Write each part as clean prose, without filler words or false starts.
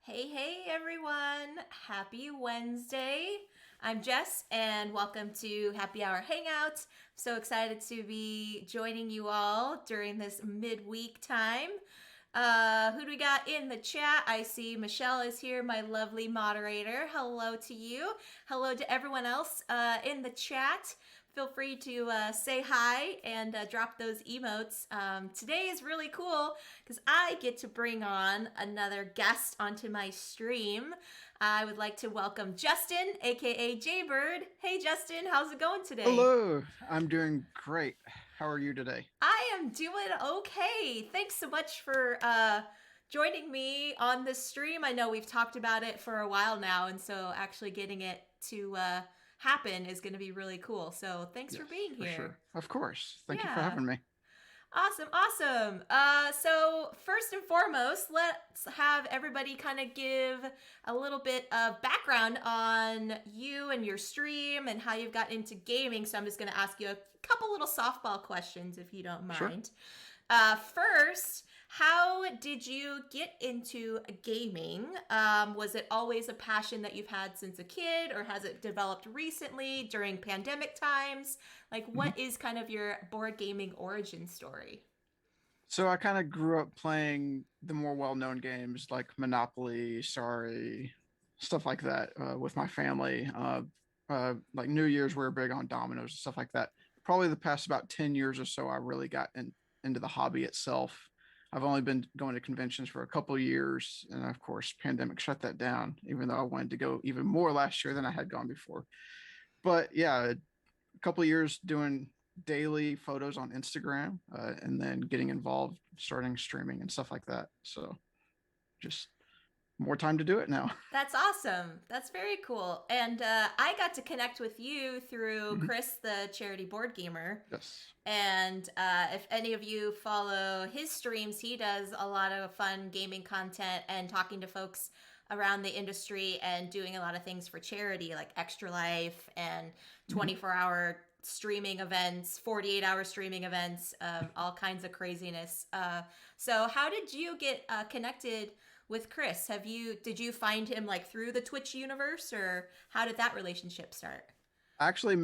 Hey, everyone. Happy Wednesday. I'm Jess, and welcome to Happy Hour Hangout. So excited to be joining you all during this midweek time. Who do we got in the chat? I see Michelle is here, my lovely moderator. Hello to you. Hello to everyone else in the chat. Feel free to say hi and drop those emotes. Today is really cool because I get to bring on another guest onto my stream. I would like to welcome Justin, aka Jaybird. Hey, Justin, how's it going today? Hello, I'm doing great. How are you today? I am doing okay. Thanks so much for joining me on this stream. I know we've talked about it for a while now, and so actually getting it to happen is going to be really cool. So thanks for Yes, being for here. sure. Of course. Thank you for Yeah. having me. Awesome. So first and foremost, let's have everybody kind of give a little bit of background on you and your stream and how you've got into gaming. So I'm just going to ask you a couple little softball questions if you don't Sure. mind. First, how did you get into gaming? Was it always a passion that you've had since a kid, or has it developed recently during pandemic times? Like, Mhm. what is kind of your board gaming origin story? So I kind of grew up playing the more well-known games like Monopoly, Sorry, stuff like that with my family. Like New Year's, we were big on dominoes and stuff like that. Probably the past about 10 years or so, I really into the hobby itself. I've only been going to conventions for a couple of years, and of course, pandemic shut that down, even though I wanted to go even more last year than I had gone before. But yeah, a couple of years doing daily photos on Instagram, and then getting involved, starting streaming and stuff like that. So just more time to do it now. That's awesome. That's very cool. And I got to connect with you through Mhm. Chris, the charity board gamer. Yes. And if any of you follow his streams, he does a lot of fun gaming content and talking to folks around the industry and doing a lot of things for charity, like Extra Life and Mhm. 24-hour streaming events, 48-hour streaming events, all kinds of craziness. So, how did you get connected with Chris? Did you find him like through the Twitch universe, or how did that relationship start? I actually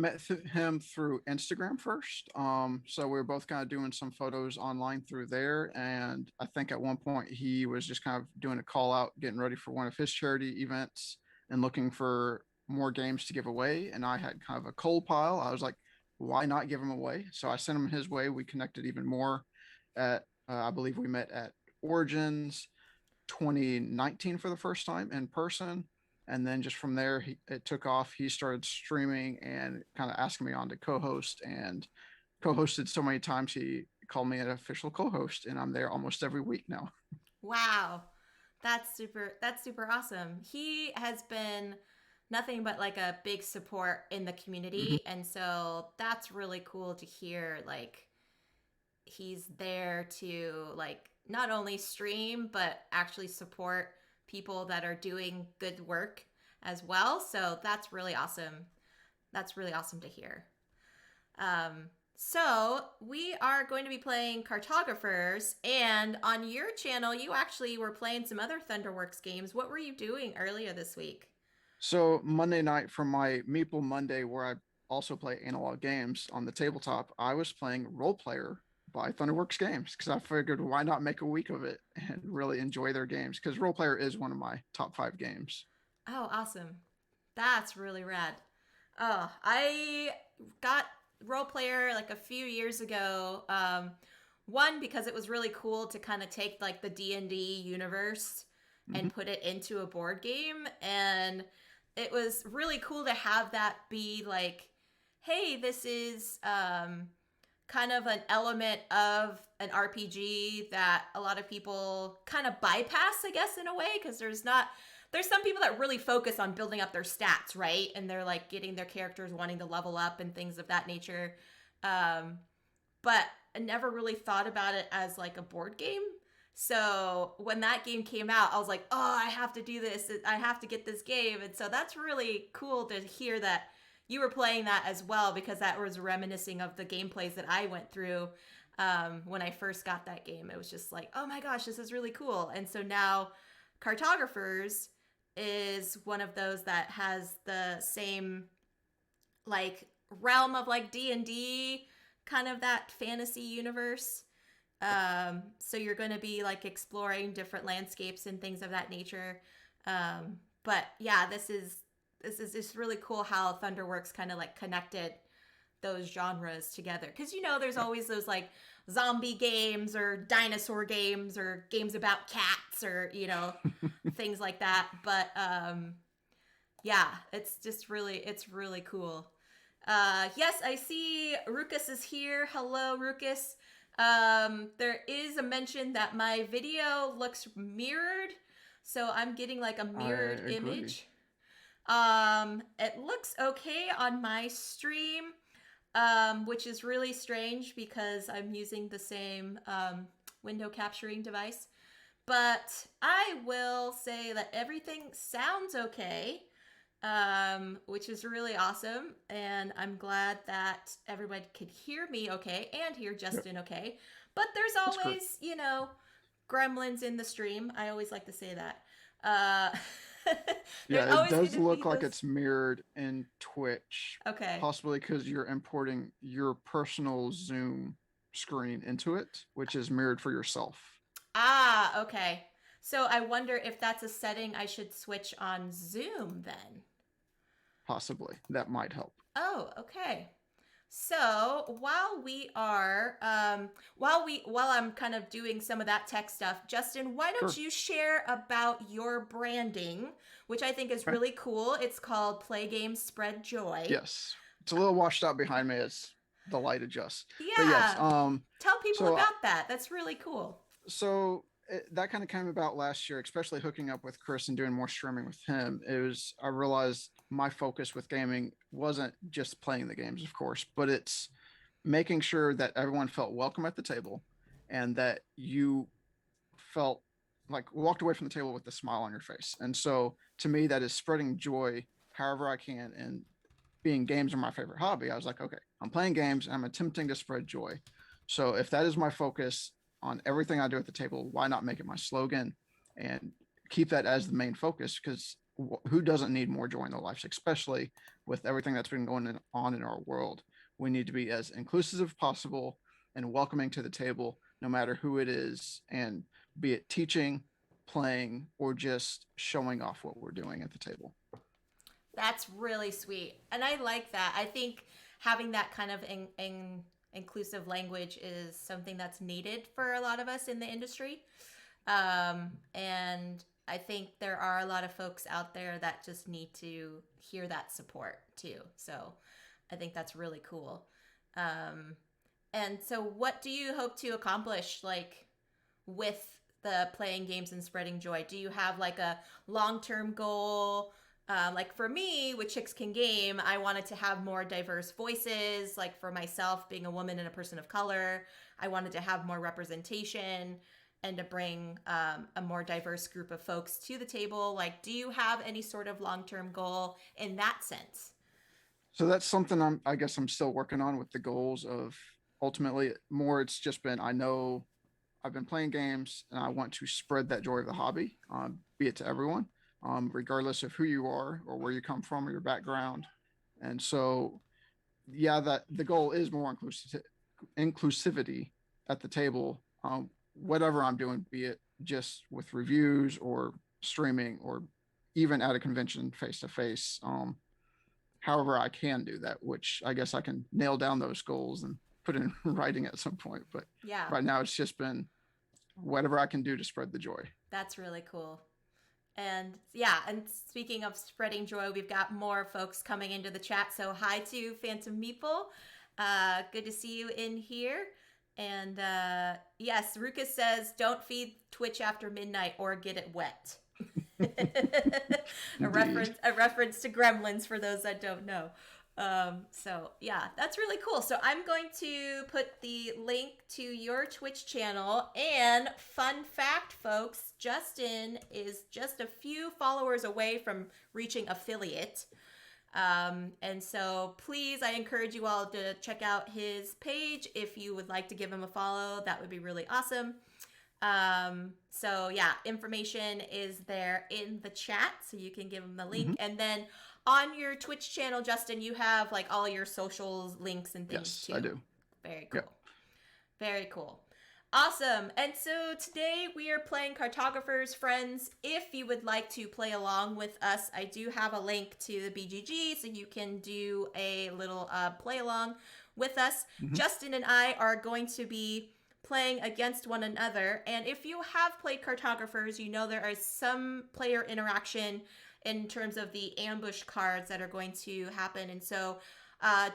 him through Instagram first. So we were both kind of doing some photos online through there. And I think at one point he was just kind of doing a call out, getting ready for one of his charity events and looking for more games to give away. And I had kind of a cold pile. I was like, why not give them away? So I sent him his way. We connected even more I believe we met at Origins 2019 for the first time in person. And then just from there, it took off. He started streaming and kind of asking me on to co-host, and co-hosted so many times he called me an official co-host, and I'm there almost every week now. Wow. That's super awesome. He has been nothing but like a big support in the Mhm. community, and so that's really cool to hear, like he's there to like not only stream but actually support people that are doing good work as well. So that's really awesome. That's really awesome to hear. So we are going to be playing Cartographers, and on your channel, you actually were playing some other Thunderworks games. What were you doing earlier this week? So Monday night for my Meeple Monday, where I also play analog games on the tabletop, I was playing Role Player by Thunderworks Games because I figured why not make a week of it and really enjoy their games because Role Player is one of my top five games. Oh, awesome. That's really rad. Oh, I got role player like a few years ago. One because it was really cool to kind of take like the D&D universe Mhm. and put it into a board game, and it was really cool to have that be like, hey, this is kind of an element of an RPG that a lot of people kind of bypass, I guess, in a way, because there's some people that really focus on building up their stats, right? And they're like getting their characters wanting to level up and things of that nature. Um, but I never really thought about it as like a board game. So when that game came out, I was like, oh, I have to do this. I have to get this game. And so that's really cool to hear that you were playing that as well, because that was reminiscing of the gameplays that I went through when I first got that game. It was just like, oh my gosh, this is really cool. And so now Cartographers is one of those that has the same like realm of like D&D, kind of that fantasy universe. So you're going to be like exploring different landscapes and things of that nature. But yeah, this is just really cool how Thunderworks kind of like connected those genres together, because there's always those like zombie games or dinosaur games or games about cats or things like that. But yeah, it's really cool. Yes, I see Ruckus is here. Hello, Ruckus. There is a mention that my video looks mirrored, so I'm getting like a I mirrored agree. image. It looks okay on my stream, which is really strange because I'm using the same window capturing device. But I will say that everything sounds okay, which is really awesome. And I'm glad that everybody could hear me okay and hear Yep, Justin okay. But there's that's correct. always, gremlins in the stream. I always like to say that. Uh, there's Yeah, it always going does to be look like those. it's mirrored in Twitch, Okay. possibly because you're importing your personal Zoom screen into it, which is mirrored for yourself. Ah, okay. So I wonder if that's a setting I should switch on Zoom then. Possibly. That might help. Oh, okay. So while we are, while I'm kind of doing some of that tech stuff, Justin, why don't Sure. you share about your branding, which I think is Okay. really cool. It's called Play Games Spread Joy. Yes. It's a little washed out behind me as the light adjusts. But yes, Yeah, tell people so about that. That's really cool. that kind of came about last year, especially hooking up with Chris and doing more streaming with him. I realized my focus with gaming wasn't just playing the games, of course, but it's making sure that everyone felt welcome at the table and that you felt like walked away from the table with a smile on your face. And so to me, that is spreading joy however I can. And being games are my favorite hobby, I was like, okay, I'm playing games. I'm attempting to spread joy. So if that is my focus on everything I do at the table, why not make it my slogan and keep that as the main focus? Because who doesn't need more joy in their lives, especially with everything that's been going on in our world? We need to be as inclusive as possible and welcoming to the table, no matter who it is, and be it teaching, playing, or just showing off what we're doing at the table. That's really sweet. And I like that. I think having that kind of inclusive language is something that's needed for a lot of us in the industry. And I think there are a lot of folks out there that just need to hear that support too. So I think that's really cool. Um, and so, what do you hope to accomplish, like, with the playing games and spreading joy? Do you have like a long-term goal? Like for me, with Chicks Can Game, I wanted to have more diverse voices. Like for myself, being a woman and a person of color, I wanted to have more representation and to bring a more diverse group of folks to the table. Like, do you have any sort of long-term goal in that sense? So that's something I guess I'm still working on with the goals of ultimately more. It's just been, I know I've been playing games and I want to spread that joy of the hobby, be it to everyone, regardless of who you are or where you come from or your background. And so, yeah, that the goal is more inclusivity at the table, whatever I'm doing, be it just with reviews or streaming or even at a convention face to face. However, I can do that, which I guess I can nail down those goals and put in writing at some point. But Yeah, right now, it's just been whatever I can do to spread the joy. that's really cool. And yeah, and speaking of spreading joy, we've got more folks coming into the chat. So hi to Phantom Meeple. Good to see you in here. And yes, Ruka says, don't feed Twitch after midnight or get it wet. Indeed. A reference to Gremlins for those that don't know. So yeah, that's really cool. So I'm going to put the link to your Twitch channel. And fun fact, folks, Justin is just a few followers away from reaching affiliate. And so please, I encourage you all to check out his page if you would like to give him a follow. That would be really awesome. So yeah, information is there in the chat, so you can give them the link. Hmm. And then on your Twitch channel, Justin, you have like all your socials, links, and things Yes, I too. do. Very Yep. cool. Very cool. Awesome. And so today we are playing Cartographers, friends. If you would like to play along with us, I do have a link to the BGG so you can do a little play along with us. Hmm. Justin and I are going to be playing against one another. And if you have played Cartographers, you know there is some player interaction in terms of the ambush cards that are going to happen. And so,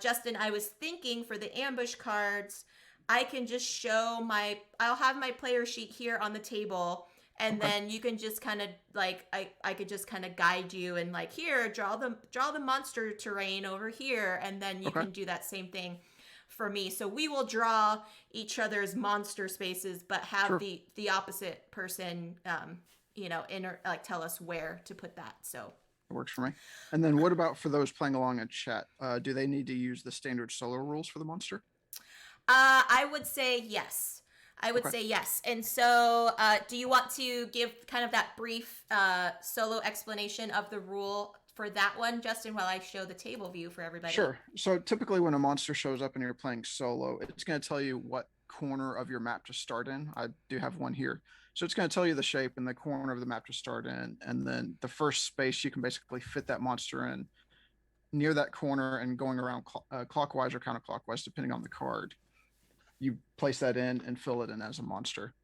Justin, I was thinking for the ambush cards, I can just I'll have my player sheet here on the table, and Okay. then you can just kind of like I could just kind of guide you and like, here, draw the monster terrain over here, and then you Okay. can do that same thing for me. So we will draw each other's monster spaces, but have Sure. the opposite person like tell us where to put that. So It works for me. And then what about for those playing along in chat? Do they need to use the standard solo rules for the monster? I would say yes. I would Okay. say yes. And so, do you want to give kind of that brief solo explanation of the rule for that one, Justin, while I show the table view for everybody? Sure. So typically when a monster shows up and you're playing solo, it's going to tell you what corner of your map to start in. I do have one here. So it's going to tell you the shape and the corner of the map to start in. And then the first space you can basically fit that monster in near that corner and going around clockwise or counterclockwise, depending on the card. You place that in and fill it in as a monster.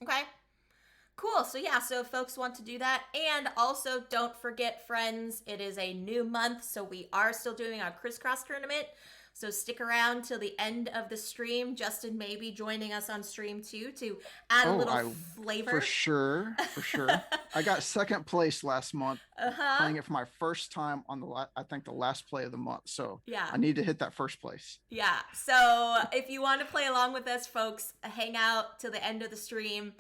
Okay. Cool. So yeah, so if folks want to do that, and also don't forget, friends, it is a new month, so we are still doing our crisscross tournament. So stick around till the end of the stream. Justin may be joining us on stream too to add a little flavor. For sure, for sure. I got second place last month playing it for my first time on I think the last play of the month. So yeah, I need to hit that first place. Yeah. So if you want to play along with us, folks, hang out till the end of the stream.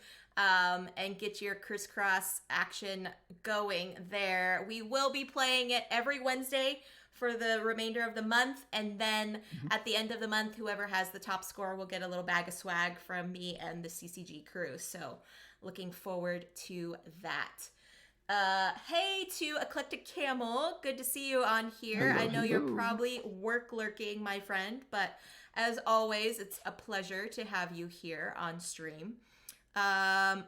And get your crisscross action going there. We will be playing it every Wednesday for the remainder of the month, and then at the end of the month, whoever has the top score will get a little bag of swag from me and the CCG crew. So looking forward to that. Hey to Eclectic Camel, good to see you on here. Hello, I know hello. you're probably work lurking, my friend, but as always, it's a pleasure to have you here on stream.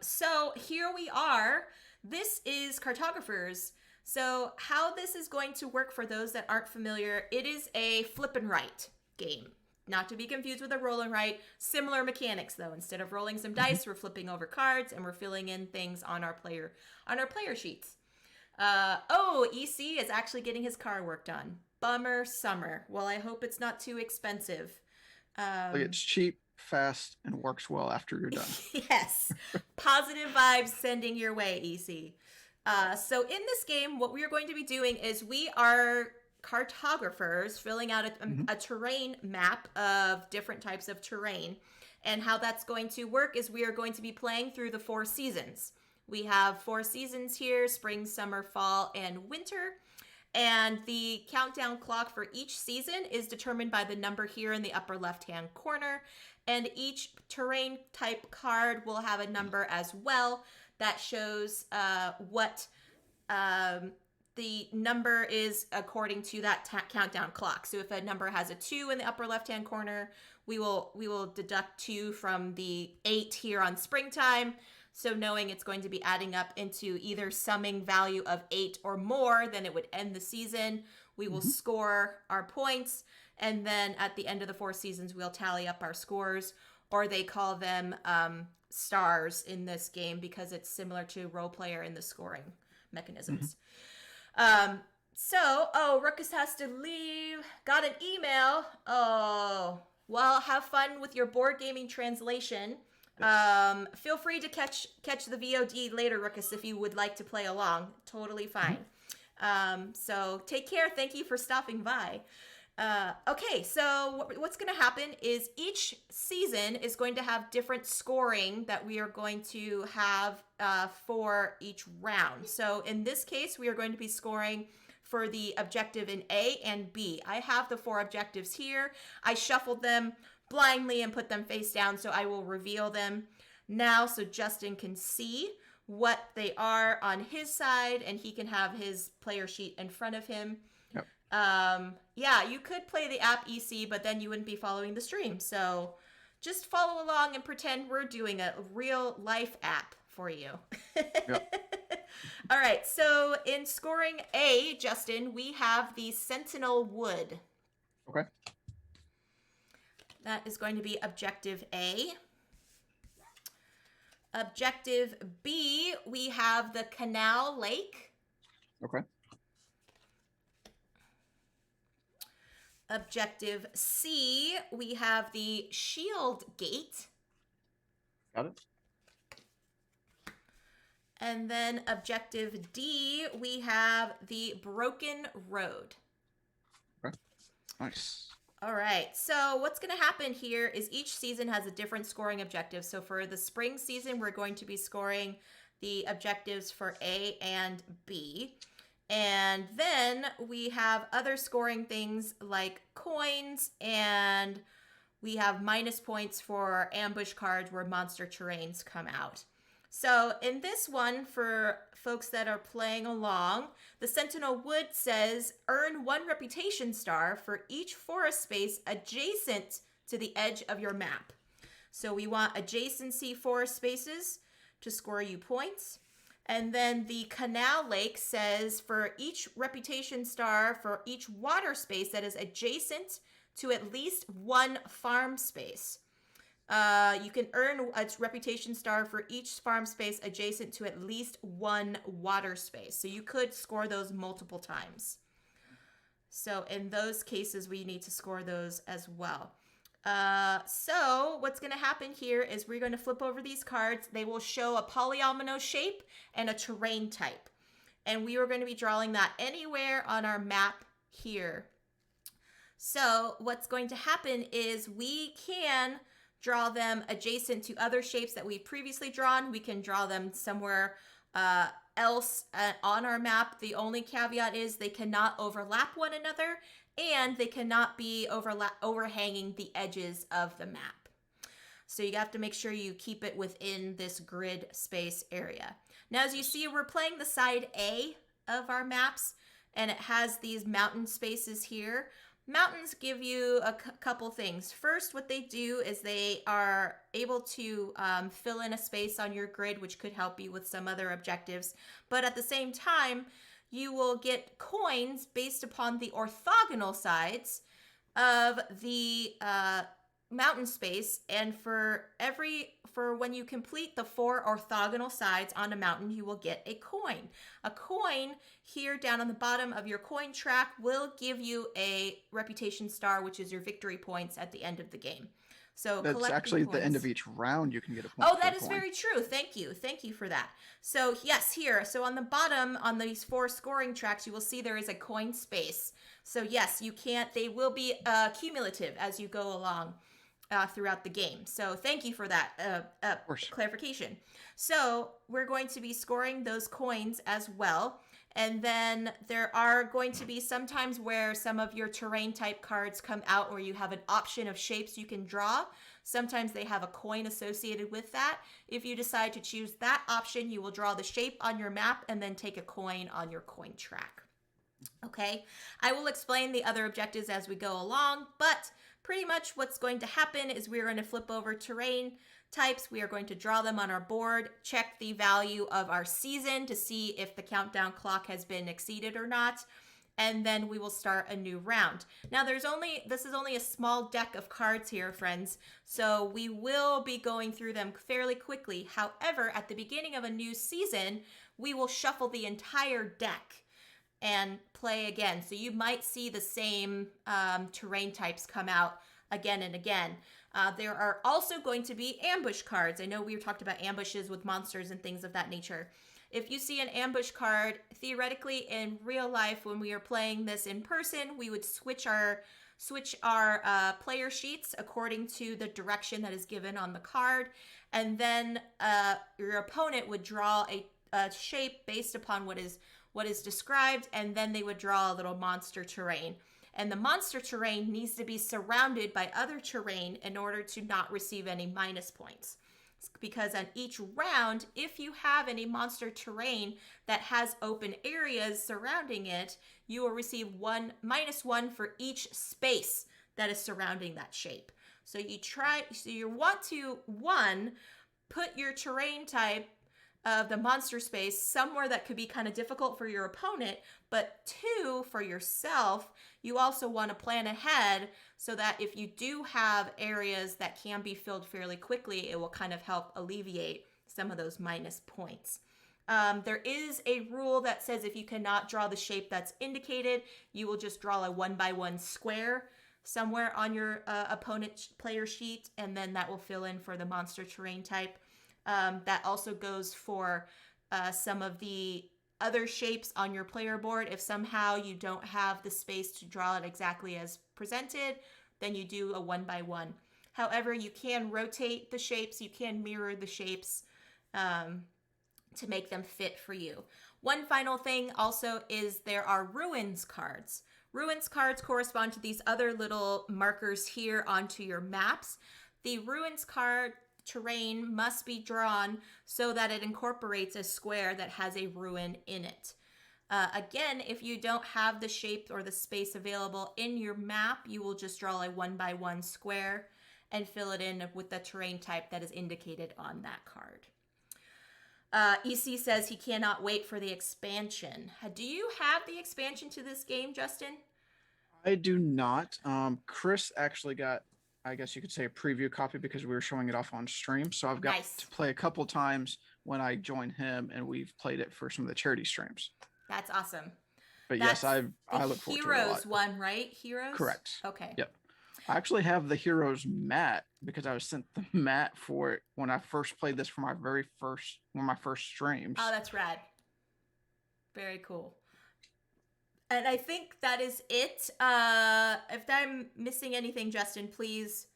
So here we are. This is Cartographers. So how this is going to work for those that aren't familiar, it is a flip and write game. Not to be confused with a roll and write. Similar mechanics though. Instead of rolling some dice, we're flipping over cards and we're filling in things on our player sheets. EC is actually getting his car worked on. Bummer summer. Well, I hope it's not too expensive. It's cheap, fast, and works well after you're done. Yes. Positive vibes sending your way, EC. So in this game, what we are going to be doing is we are cartographers filling out a terrain map of different types of terrain. And how that's going to work is we are going to be playing through the 4 seasons. We have 4 seasons here: spring, summer, fall, and winter. And the countdown clock for each season is determined by the number here in the upper left-hand corner. And each terrain type card will have a number as well that shows what the number is according to that countdown clock. So if a number has a 2 in the upper left-hand corner, we will deduct 2 from the 8 here on springtime. So knowing it's going to be adding up into either summing value of 8 or more, then it would end the season. We will score our points, and then at the end of the 4 seasons, we'll tally up our scores, or they call them stars in this game because it's similar to Role Player in the scoring mechanisms. Ruckus has to leave. Got an email. Oh, well, have fun with your board gaming translation. Yes. Feel free to catch the VOD later, Ruckus, if you would like to play along. Totally fine. So take care. Thank you for stopping by. Okay, so what's going to happen is each season is going to have different scoring that we are going to have for each round. So in this case, we are going to be scoring for the objective in A and B. I have the 4 objectives here. I shuffled them blindly and put them face down, so I will reveal them now so Justin can see what they are on his side and he can have his player sheet in front of him. Yep. Yeah, you could play the app EC, but then you wouldn't be following the stream. So just follow along and pretend we're doing a real life app for you. Yep. All right, so in scoring A, Justin, we have the Sentinel Wood. Okay. That is going to be objective A. Objective B, we have the Canal Lake. Okay. Objective C, we have the Shield Gate. Got it. And then objective D, we have the Broken Road. Okay. Nice. All right, so what's going to happen here is each season has a different scoring objective. So for the spring season, we're going to be scoring the objectives for A and B. And then we have other scoring things like coins, and we have minus points for ambush cards where monster terrains come out. So in this one, for folks that are playing along, the Sentinel Wood says earn 1 reputation star for each forest space adjacent to the edge of your map. So we want adjacency forest spaces to score you points. And then the Canal Lake says for each reputation star for each water space that is adjacent to at least 1 farm space. You can earn a reputation star for each farm space adjacent to at least 1 water space. So you could score those multiple times. So in those cases, we need to score those as well. So what's going to happen here is we're going to flip over these cards. They will show a polyomino shape and a terrain type. And we are going to be drawing that anywhere on our map here. So what's going to happen is we can draw them adjacent to other shapes that we've previously drawn. We can draw them somewhere else on our map. The only caveat is they cannot overlap one another and they cannot be overhanging the edges of the map. So you have to make sure you keep it within this grid space area. Now, as you see, we're playing the side A of our maps, and it has these mountain spaces here. Mountains give you a couple things. First, what they do is they are able to fill in a space on your grid, which could help you with some other objectives. But at the same time, you will get coins based upon the orthogonal sides of the mountain space. And for when you complete the 4 orthogonal sides on a mountain, you will get a coin. A coin here down on the bottom of your coin track will give you a reputation star, which is your victory points at the end of the game. So that's actually the end of each round. You can get a point. Oh, that is very true. Thank you for that. So yes, here. So on the bottom, on these 4 scoring tracks, you will see there is a coin space. So yes, you can't. They will be cumulative as you go along throughout the game. So thank you for that clarification. So we're going to be scoring those coins as well. And then there are going to be sometimes where some of your terrain type cards come out where you have an option of shapes you can draw. Sometimes they have a coin associated with that. If you decide to choose that option, you will draw the shape on your map and then take a coin on your coin track. Okay, I will explain the other objectives as we go along, but pretty much what's going to happen is we're going to flip over terrain types. We are going to draw them on our board, check the value of our season to see if the countdown clock has been exceeded or not, and then we will start a new round. Now this is only a small deck of cards here, friends, so we will be going through them fairly quickly. However, at the beginning of a new season, we will shuffle the entire deck and play again. So you might see the same terrain types come out again and again. There are also going to be ambush cards. I know we talked about ambushes with monsters and things of that nature. If you see an ambush card, theoretically in real life, when we are playing this in person, we would switch our player sheets according to the direction that is given on the card. And then your opponent would draw a shape based upon what is described, and then they would draw a little monster terrain. And the monster terrain needs to be surrounded by other terrain in order to not receive any minus points. because on each round, if you have any monster terrain that has open areas surrounding it, you will receive -1 for each space that is surrounding that shape. So you want to, one, put your terrain type of the monster space somewhere that could be kind of difficult for your opponent, but two, for yourself, you also want to plan ahead so that if you do have areas that can be filled fairly quickly, it will kind of help alleviate some of those minus points. There is a rule that says if you cannot draw the shape that's indicated, you will just draw a 1x1 square somewhere on your opponent's player sheet, and then that will fill in for the monster terrain type. That also goes for some of the other shapes on your player board. If somehow you don't have the space to draw it exactly as presented, then you do a 1x1. However, you can rotate the shapes, you can mirror the shapes to make them fit for you. One final thing also is there are ruins cards. Ruins cards correspond to these other little markers here onto your maps. The ruins card terrain must be drawn so that it incorporates a square that has a ruin in it. Again, if you don't have the shape or the space available in your map, you will just draw a 1x1 square and fill it in with the terrain type that is indicated on that card. EC says he cannot wait for the expansion. Do you have the expansion to this game, Justin? I do not. Chris actually got, I guess you could say, a preview copy because we were showing it off on stream. So I've got to play a couple times when I join him, and we've played it for some of the charity streams. That's awesome. But yes, I look forward to it a lot. Heroes one, right? Heroes? Correct. Okay. Yep. I actually have the Heroes mat because I was sent the mat for it when I first played this for one of my first streams. Oh, that's rad. Very cool. And I think that is it. If I'm missing anything, Justin, please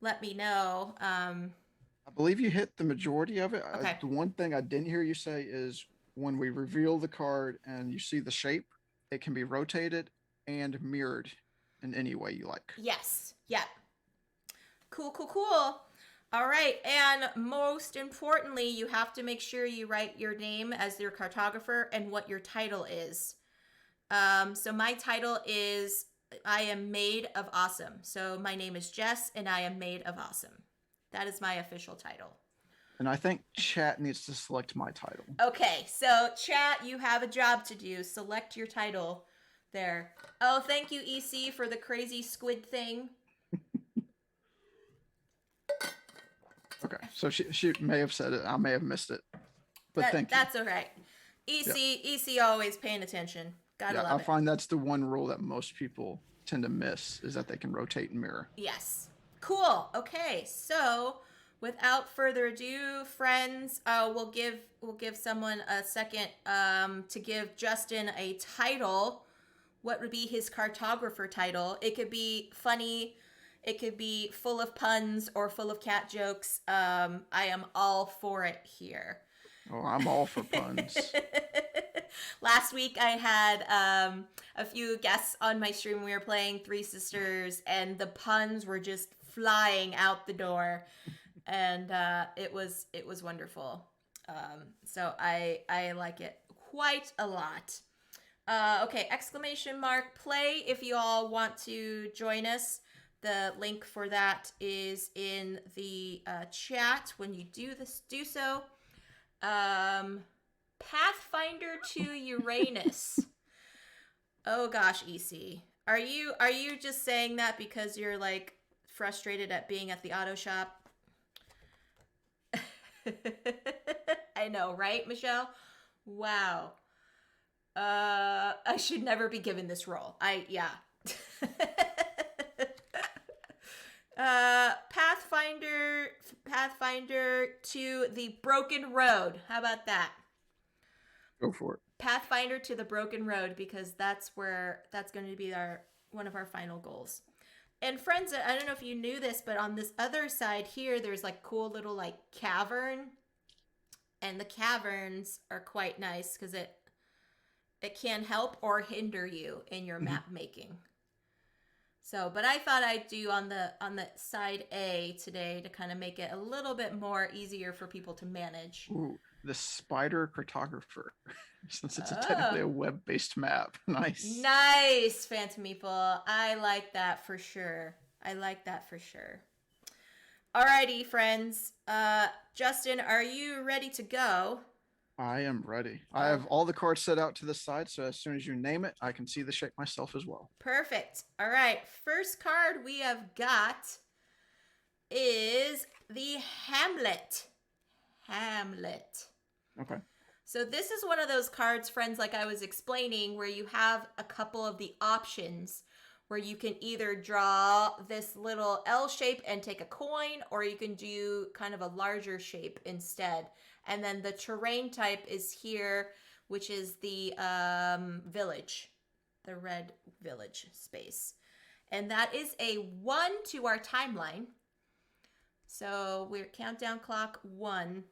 let me know. I believe you hit the majority of it. Okay. The one thing I didn't hear you say is when we reveal the card and you see the shape, it can be rotated and mirrored in any way you like. Yes. Yep. Cool. All right. And most importantly, you have to make sure you write your name as your cartographer and what your title is. So my title is I am made of awesome. So my name is Jess and I am made of awesome. That is my official title. And I think chat needs to select my title. Okay, so chat, you have a job to do. Select your title there. Oh, thank you, EC, for the crazy squid thing. Okay, so she may have said it. I may have missed it. But thank you. That's all right. EC always paying attention. Gotta love it. I find that's the one rule that most people tend to miss is that they can rotate and mirror. Yes. Cool. Okay, so without further ado, friends, we'll give someone a second to give Justin a title. What would be his cartographer title? It could be funny, it could be full of puns or full of cat jokes. I am all for it here. Oh, I'm all for puns. Last week I had a few guests on my stream. We were playing Three Sisters, and the puns were just flying out the door. And it was wonderful. So I like it quite a lot. Okay, exclamation mark play if you all want to join us. The link for that is in the chat. When you do so. Pathfinder to Uranus. Oh gosh, EC. Are you just saying that because you're like frustrated at being at the auto shop? I know, right, Michelle? Wow. I should never be given this role. Yeah. Pathfinder to the Broken Road. How about that? Go for it. Pathfinder to the Broken Road, because that's going to be one of our final goals. And friends, I don't know if you knew this, but on this other side here, there's like cool little like cavern, and the caverns are quite nice because it can help or hinder you in your map making. So, but I thought I'd do on the side A today to kind of make it a little bit more easier for people to manage. Ooh, the spider cartographer, since it's technically Oh, a web-based map. Nice. nice, Phantom Meeple. I like that for sure. I like that for sure. Alrighty, friends. Justin, are you ready to go? I am ready. I Oh, have all the cards set out to the side, so as soon as you name it, I can see the shape myself as well. perfect. All right. First card we have got is the Hamlet. Hamlet. Okay. So this is one of those cards, friends, like I was explaining, where you have a couple of the options where you can either draw this little L shape and take a coin, or you can do kind of a larger shape instead. And then the terrain type is here, which is the village, the red village space. And that is a 1 to our timeline. So we're countdown clock 1.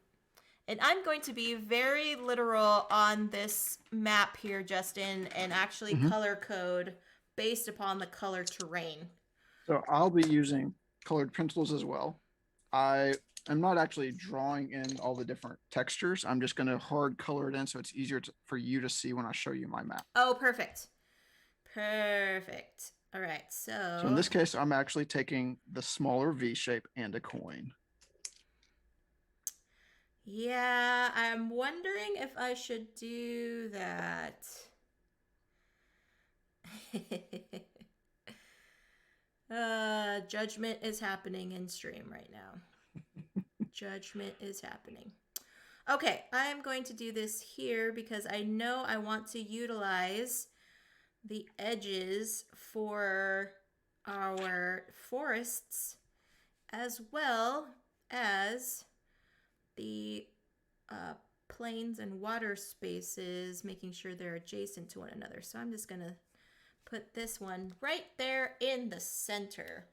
And I'm going to be very literal on this map here, Justin, and actually Mhm. color code based upon the color terrain. So I'll be using colored pencils as well. I am not actually drawing in all the different textures. I'm just going to hard color it in so it's easier for you to see when I show you my map. Oh, perfect. Perfect. All right, So in this case, I'm actually taking the smaller V shape and a coin. Yeah, I'm wondering if I should do that. Judgment is happening in stream right now. Judgment is happening. Okay, I'm going to do this here because I know I want to utilize the edges for our forests as well as the plains and water spaces, making sure they're adjacent to one another. So I'm just going to put this one right there in the center.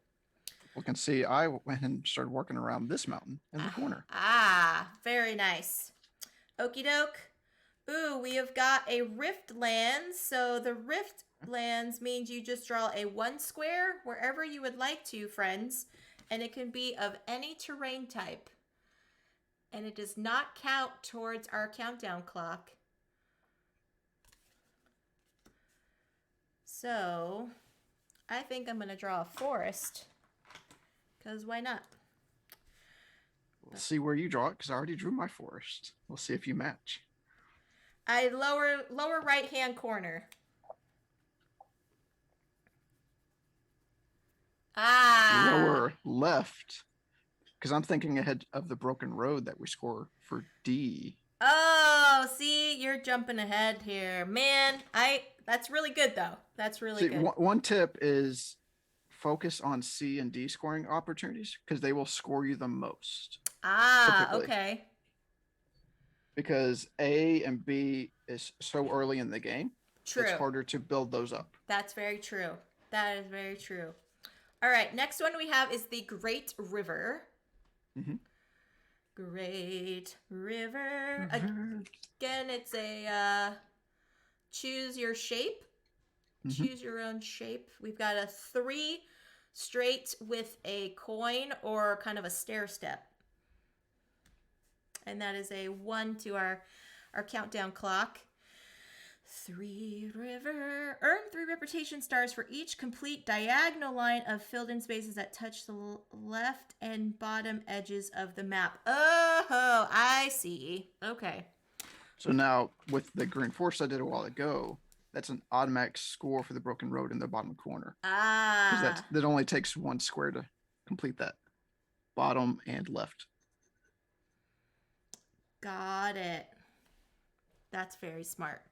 You can see I went and started working around this mountain in the corner. Very nice. Okie doke. Ooh, we have got a rift lands. So the rift lands means you just draw a 1 square wherever you would like to, friends. And it can be of any terrain type. And it does not count towards our countdown clock. So I think I'm going to draw a forest. Because why not? We'll see where you draw it because I already drew my forest. We'll see if you match. I lower right hand corner. Lower left, because I'm thinking ahead of the broken road that we score for D. Oh, see, you're jumping ahead here, man. That's really good though. That's really good. One tip is focus on C and D scoring opportunities because they will score you the most. Typically. Okay. Because A and B is so early in the game. True. It's harder to build those up. That's very true. That is very true. All right, next one we have is the Great River. Mm-hmm. Great River. Again, it's a choose your shape. Mm-hmm. Choose your own shape. We've got a 3 straight with a coin or kind of a stair step. And that is a 1 to our countdown clock. 3 river. Earn 3 reputation stars for each complete diagonal line of filled in spaces that touch the left and bottom edges of the map. Oh, I see. Okay. So now with the green forest I did a while ago, that's an automatic score for the broken road in the bottom corner. Because that only takes 1 square to complete that. Bottom and left. Got it. That's very smart.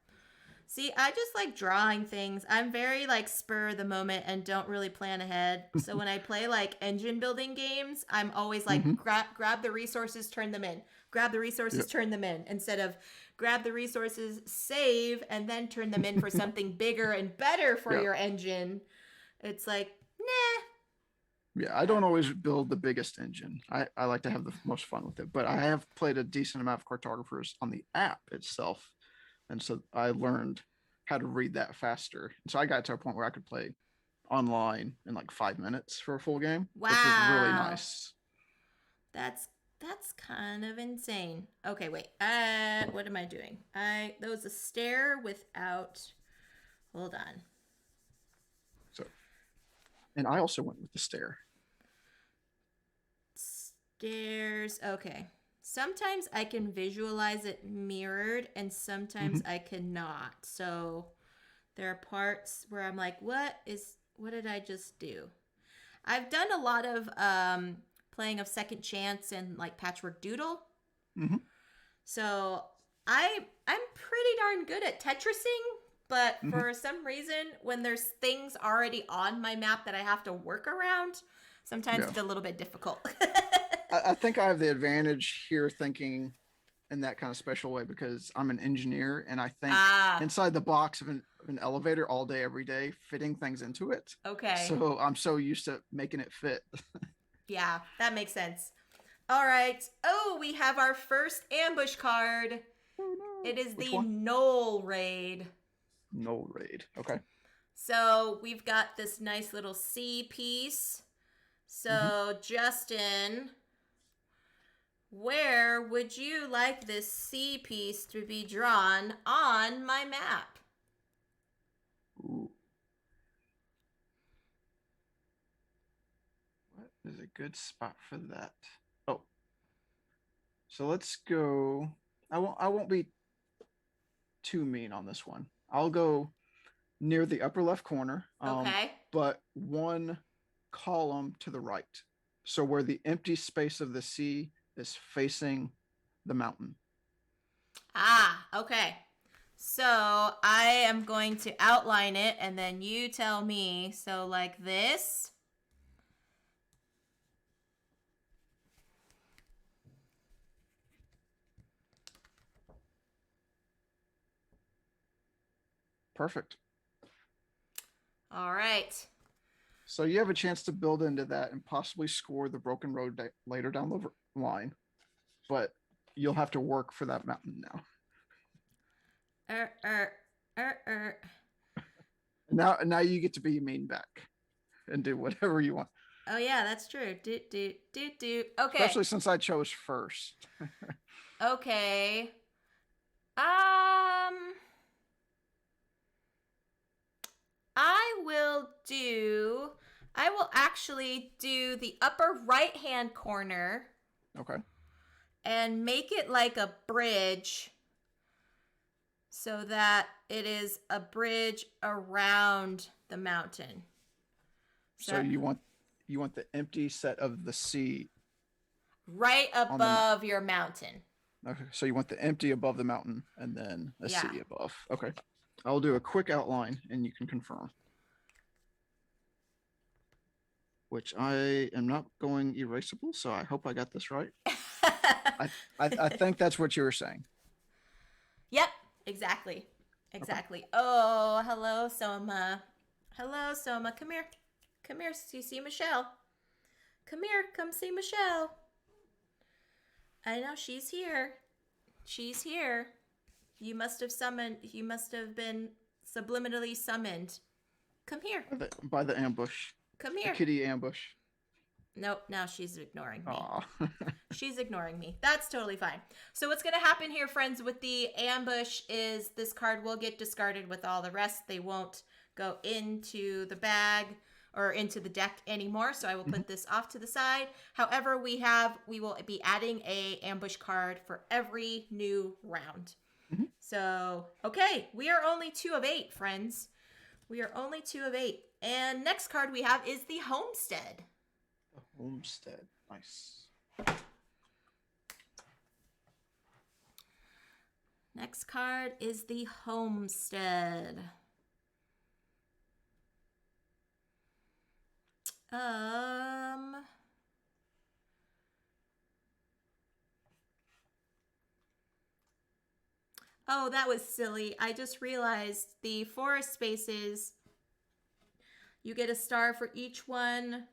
See, I just like drawing things. I'm very like spur of the moment and don't really plan ahead. So when I play like engine building games, I'm always like grab the resources, turn them in. Grab the resources, turn them in. Instead of grab the resources, save, and then turn them in for something bigger and better for your engine. It's like, nah. Yeah, I don't always build the biggest engine. I like to have the most fun with it. But I have played a decent amount of cartographers on the app itself. And so I learned how to read that faster. And so I got to a point where I could play online in like 5 minutes for a full game, which was really Wow. nice. That's kind of insane. Okay, wait. What am I doing? That was a stair without. Hold on. So, and I also went with the stair. Stairs. Okay. Sometimes I can visualize it mirrored, and sometimes Hmm. I cannot. So there are parts where I'm like, what did I just do? I've done a lot of playing of Second Chance and like Patchwork Doodle. Hmm. So I'm pretty darn good at Tetrising, but Hmm. for some reason, when there's things already on my map that I have to work around, sometimes Yeah. it's a little bit difficult. I think I have the advantage here thinking in that kind of special way because I'm an engineer and I think Ah, inside the box of an elevator all day, every day, fitting things into it. okay. So I'm so used to making it fit. Yeah, that makes sense. All right. Oh, we have our first ambush card. Oh no. It is Which the one? Knoll Raid. No raid. Okay. So we've got this nice little C piece. Hmm. So, Justin, where would you like this C piece to be drawn on my map? Ooh. What is a good spot for that? Oh, so let's go. I won't be too mean on this one. I'll go near the upper left corner, Okay. but one column to the right. So where the empty space of the sea is facing the mountain. Ah, okay. So I am going to outline it and then you tell me. So, like this. Perfect. All right. So you have a chance to build into that and possibly score the broken road later down the line, but you'll have to work for that mountain now. Er, er, er. Now you get to be mean back and do whatever you want, Oh, yeah, that's true. Do. Okay. especially since I chose first. Okay. Um, I will do. I will actually do the upper right hand corner Okay. and make it like a bridge so that it is a bridge around the mountain. So So you want the empty set of the sea right on the mountain. above your mountain. Okay. So you want the empty above the mountain and then a Yeah. sea above. Okay. I'll do a quick outline and you can confirm. Which I am not going erasable, so I hope I got this right. I think that's what you were saying. Yep, exactly. Okay. Exactly. Oh, hello, Soma. Hello, Soma. Come here. Come here. You see Michelle? Come here. Come see Michelle. I know she's here. She's here. You must have been subliminally summoned. Come here. By the ambush, Come the here. kitty ambush. Nope, now she's ignoring me. Aw. She's ignoring me. That's totally fine. So what's going to happen here, friends, with the ambush is this card will get discarded with all the rest. They won't go into the bag or into the deck anymore. So I will put this off to the side. However, we will be adding a ambush card for every new round. Mhm. So, okay, we are only 2 of 8, friends. We are only 2 of 8. And next card we have is the Homestead. The Homestead. Nice. Next card is the Homestead. Oh, that was silly. I just realized the forest spaces, you get a star for each one.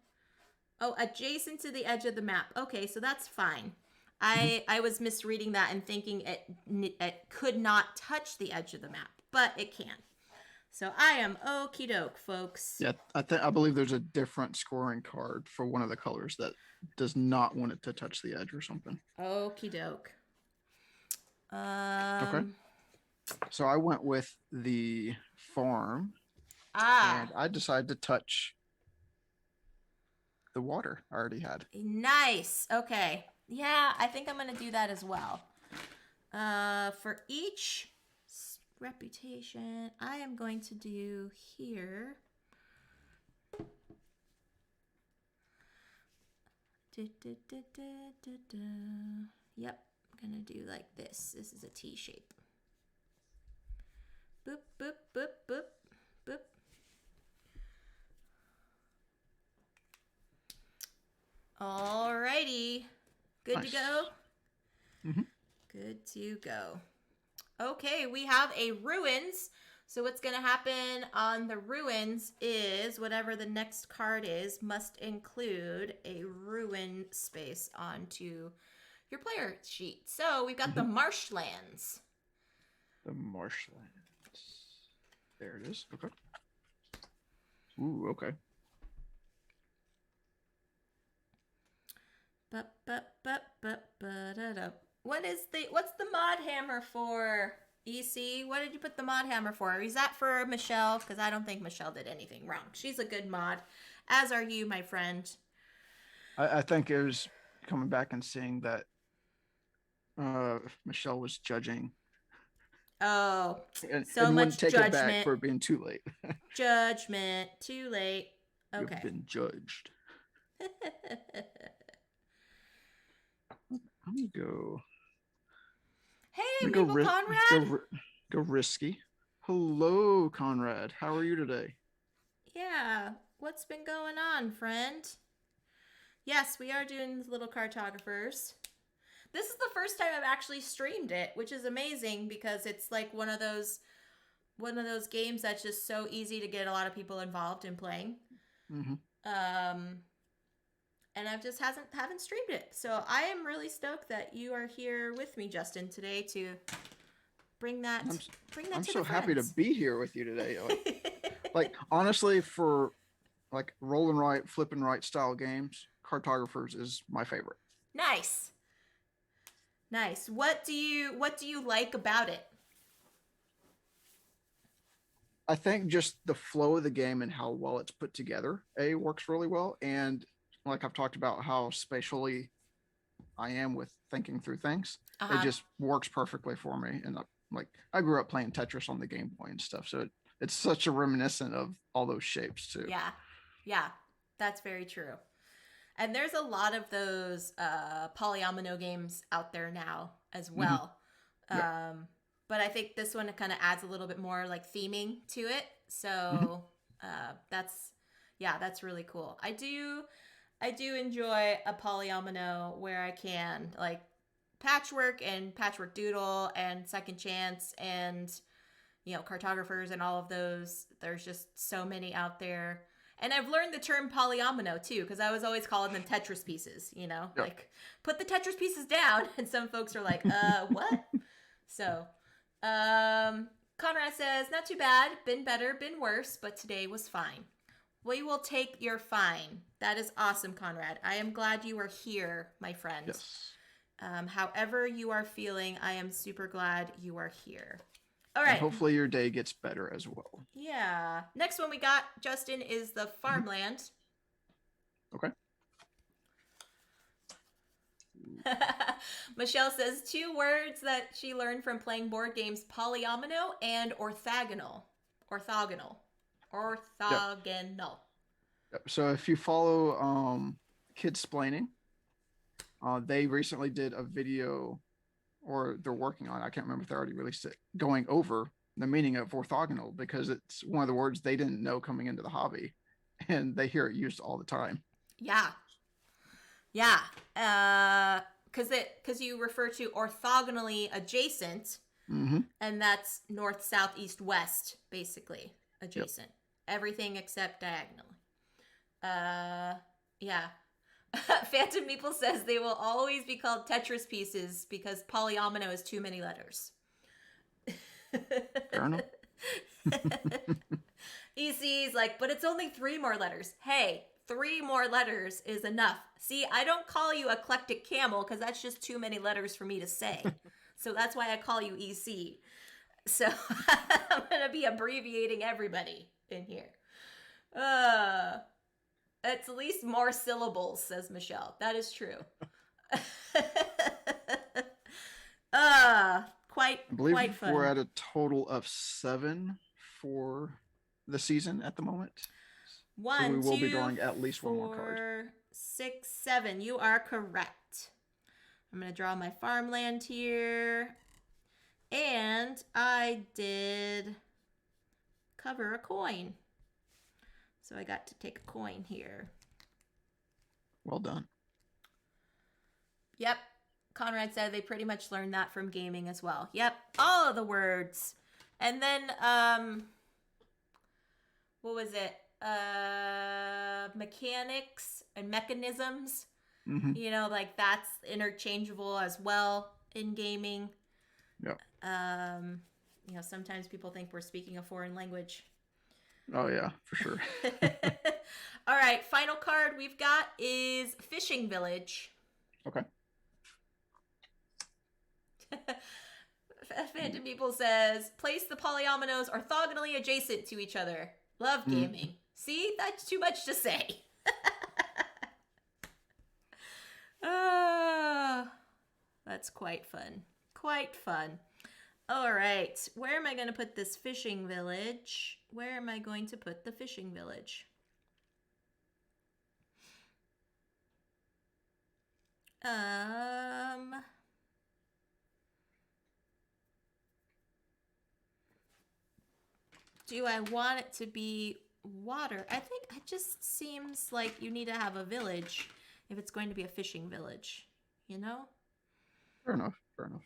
Oh, adjacent to the edge of the map. Okay, so that's fine. Mhm. I was misreading that and thinking it could not touch the edge of the map, but it can. So I am okie doke, folks. Yeah, I believe there's a different scoring card for one of the colors that does not want it to touch the edge or something. Okie doke. Okay. So I went with the farm, and I decided to touch the water I already had. Nice. Okay. Yeah, I think I'm gonna do that as well. For each reputation, I am going to do here. Yep, I'm gonna do like this. This is a T shape. Boop, boop, boop, boop, boop. Alrighty. Good Nice. to go? Mm-hmm. Good to go. Okay, we have a ruins. So what's going to happen on the ruins is whatever the next card is must include a ruin space onto your player sheet. So we've got the marshlands. The marshlands. There it is. Okay. Ooh, okay. What's the mod hammer for? EC, what did you put the mod hammer for? Is that for Michelle? Because I don't think Michelle did anything wrong. She's a good mod, as are you, my friend. I think it was coming back and seeing that Michelle was judging. Oh, and so much wouldn't take judgment. It back for it being too late. Judgment, too late. Okay. You've been judged. Let me go. Hey, Maple Conrad. Go risky. Hello, Conrad. How are you today? Yeah. What's been going on, friend? Yes, we are doing little cartographers. This is the first time I've actually streamed it, which is amazing because it's like one of those games that's just so easy to get a lot of people involved in playing. And I've just haven't streamed it. So I am really stoked that you are here with me, Justin, today to bring that I'm to so the happy to friends. be here with you today. Like honestly, for like roll and write, flip and write style games, Cartographers is my favorite. Nice. What do you like about it? I think just the flow of the game and how well it's put together, works really well. And like I've talked about how spatially I am with thinking through things, it just works perfectly for me. And like I grew up playing Tetris on the Game Boy and stuff, so it's such a reminiscent of all those shapes too. Yeah, that's very true. And there's a lot of those polyomino games out there now as well. But I think this one kind of adds a little bit more like theming to it. So that's really cool. I do enjoy a polyomino where I can, like Patchwork and Patchwork Doodle and Second Chance and Cartographers and all of those. There's just so many out there. And I've learned the term polyomino too, because I was always calling them Tetris pieces, like put the Tetris pieces down. And some folks are like, what? So, Conrad says, not too bad, been better, been worse, but today was fine. We will take your fine. That is awesome, Conrad. I am glad you are here, my friend. Yes. However you are feeling, I am super glad you are here. All right. And hopefully your day gets better as well. Yeah. Next one we got, Justin, is the Farmland. Okay. Michelle says 2 words that she learned from playing board games: polyomino and orthogonal. Yep. So if you follow Kidsplaining, they recently did a video, or they're working on it, I can't remember if they already released it, going over the meaning of orthogonal, because it's one of the words they didn't know coming into the hobby, and they hear it used all the time. Yeah. Because you refer to orthogonally adjacent, and that's north, south, east, west, basically adjacent. Yep. Everything except diagonally. Yeah. Phantom Meeple says they will always be called Tetris pieces because polyomino is too many letters. Fair enough. EC's like, but it's only 3 more letters. Hey, 3 more letters is enough. See, I don't call you eclectic camel because that's just too many letters for me to say. So that's why I call you EC. So I'm gonna be abbreviating everybody in here. It's at least more syllables, says Michelle. That is true. Quite I believe quite fun. we're at a total of 7 for the season at the moment. One, so we will be two, drawing at least 1 more card. 4, 6, 7. You are correct. I'm gonna draw my farmland here. And I did cover a coin. So I got to take a coin here. Well done. Yep. Conrad said they pretty much learned that from gaming as well. Yep. All of the words. And then, what was it? Mechanics and mechanisms. Mm-hmm. You know, like that's interchangeable as well in gaming. Yep. You know, sometimes people think we're speaking a foreign language. Oh, yeah, for sure. All right, final card we've got is Fishing Village. Okay. Phantom People says, place the polyominoes orthogonally adjacent to each other. Love gaming. See, that's too much to say. That's quite fun. Quite fun. All right, where am I going to put this fishing village? Where am I going to put the fishing village? Do I want it to be water? I think it just seems like you need to have a village if it's going to be a fishing village, you know? Fair enough. Fair enough.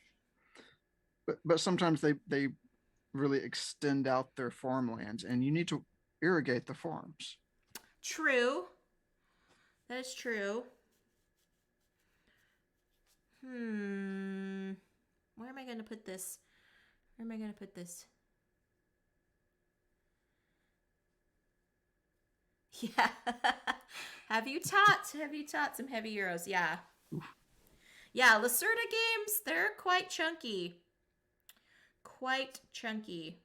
But sometimes they really extend out their farmlands, and you need to irrigate the farms. True. That is true. Where am I going to put this? Where am I going to put this? Yeah. Have you taught some heavy euros? Yeah. Oof. Yeah, Lacerda games, they're quite chunky. Quite chunky.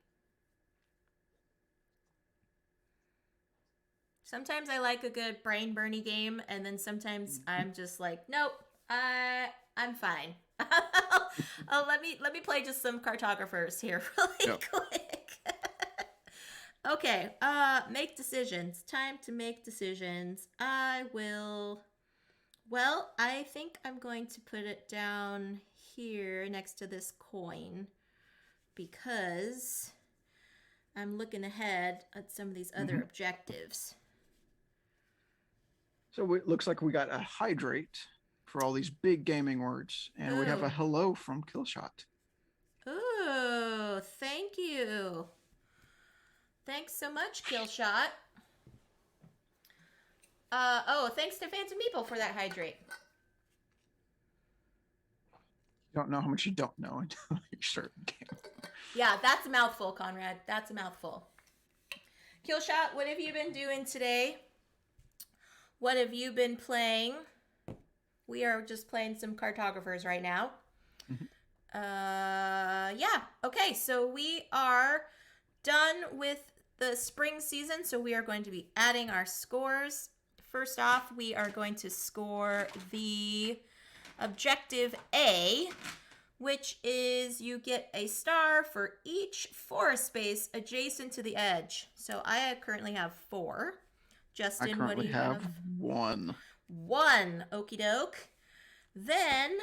Sometimes I like a good brain burny game, and then sometimes I'm just like, nope, I'm fine. Let me play just some cartographers here really quick. Okay, make decisions. Time to make decisions. I think I'm going to put it down here next to this coin because I'm looking ahead at some of these other objectives. So it looks like we got a hydrate for all these big gaming words, and we have a hello from Killshot. Ooh, thank you. Thanks so much, Killshot. Thanks to Phantom Meeple for that hydrate. You don't know how much you don't know until you start the game. Yeah, that's a mouthful, Conrad. That's a mouthful. Killshot, what have you been doing today? What have you been playing? We are just playing some cartographers right now. Yeah. Okay, so we are done with the spring season, so we are going to be adding our scores. First off, we are going to score the objective A, which is you get a star for each forest space adjacent to the edge. So I currently have 4. Justin, what do you have? 1. 1. Okie doke. Then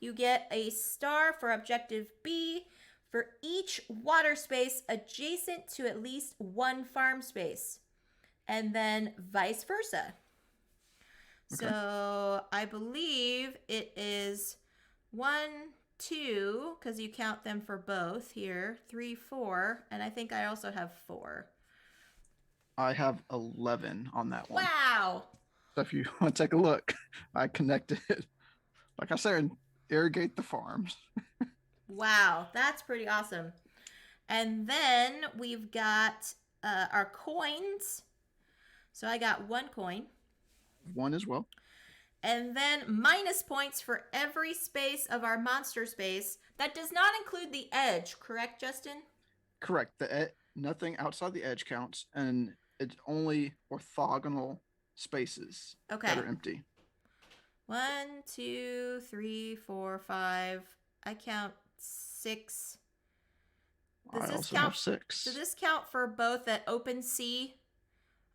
you get a star for objective B for each water space adjacent to at least 1 farm space. And then vice versa. Okay. So I believe it is 1, 2, because you count them for both here, 3, 4, and I think I also have 4. I have 11 on that one. Wow. So if you want to take a look, I connected, like I said, irrigate the farms. Wow, that's pretty awesome. And then we've got our coins. So I got 1 coin. One as well. And then minus points for every space of our monster space. That does not include the edge, correct, Justin? Correct. Nothing outside the edge counts, and it's only orthogonal spaces that Okay. are empty. 1, 2, 3, 4, 5. I count 6. I also have 6. Does this count for both at open sea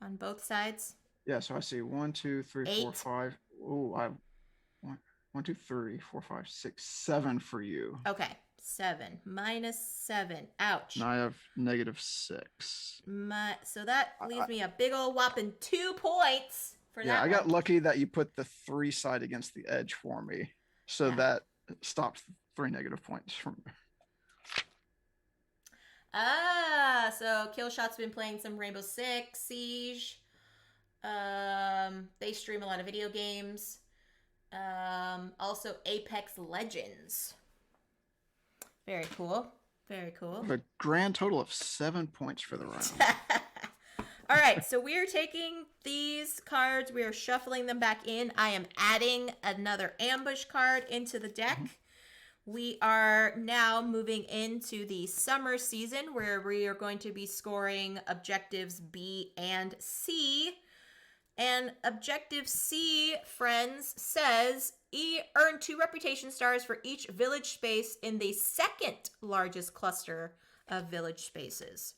on both sides? Yeah, so I see 1, 2, 3, 4, 8. 5. Oh, I have 1, 2, 3, 4, 5, 6, 7 for you. Okay, 7 minus 7. Ouch. And I have -6. So that leaves me a big old whopping 2 points for that. Yeah, I got lucky that you put the 3 side against the edge for me, so that stopped 3 negative points from. So Killshot's been playing some Rainbow Six Siege. They stream a lot of video games. Also Apex Legends. Very cool. Very cool. A grand total of 7 points for the round. All right, so we are taking these cards, we are shuffling them back in. I am adding another ambush card into the deck. We are now moving into the summer season where we are going to be scoring objectives B and C. And objective C, friends, says earn 2 reputation stars for each village space in the second largest cluster of village spaces.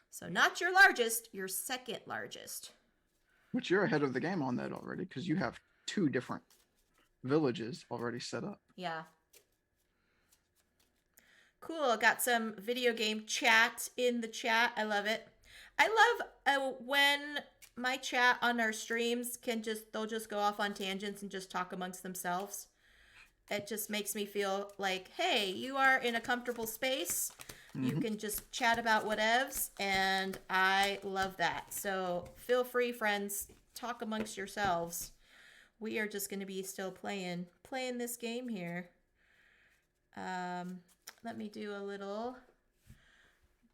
So not your largest, your second largest. Which you're ahead of the game on that already, because you have 2 different villages already set up. Yeah. Cool. Got some video game chat in the chat. I love it. I love when my chat on our streams they'll just go off on tangents and just talk amongst themselves. It just makes me feel like, hey, you are in a comfortable space. You can just chat about whatevs, and I love that. So feel free, friends, talk amongst yourselves. We are just going to be still playing this game here. Let me do a little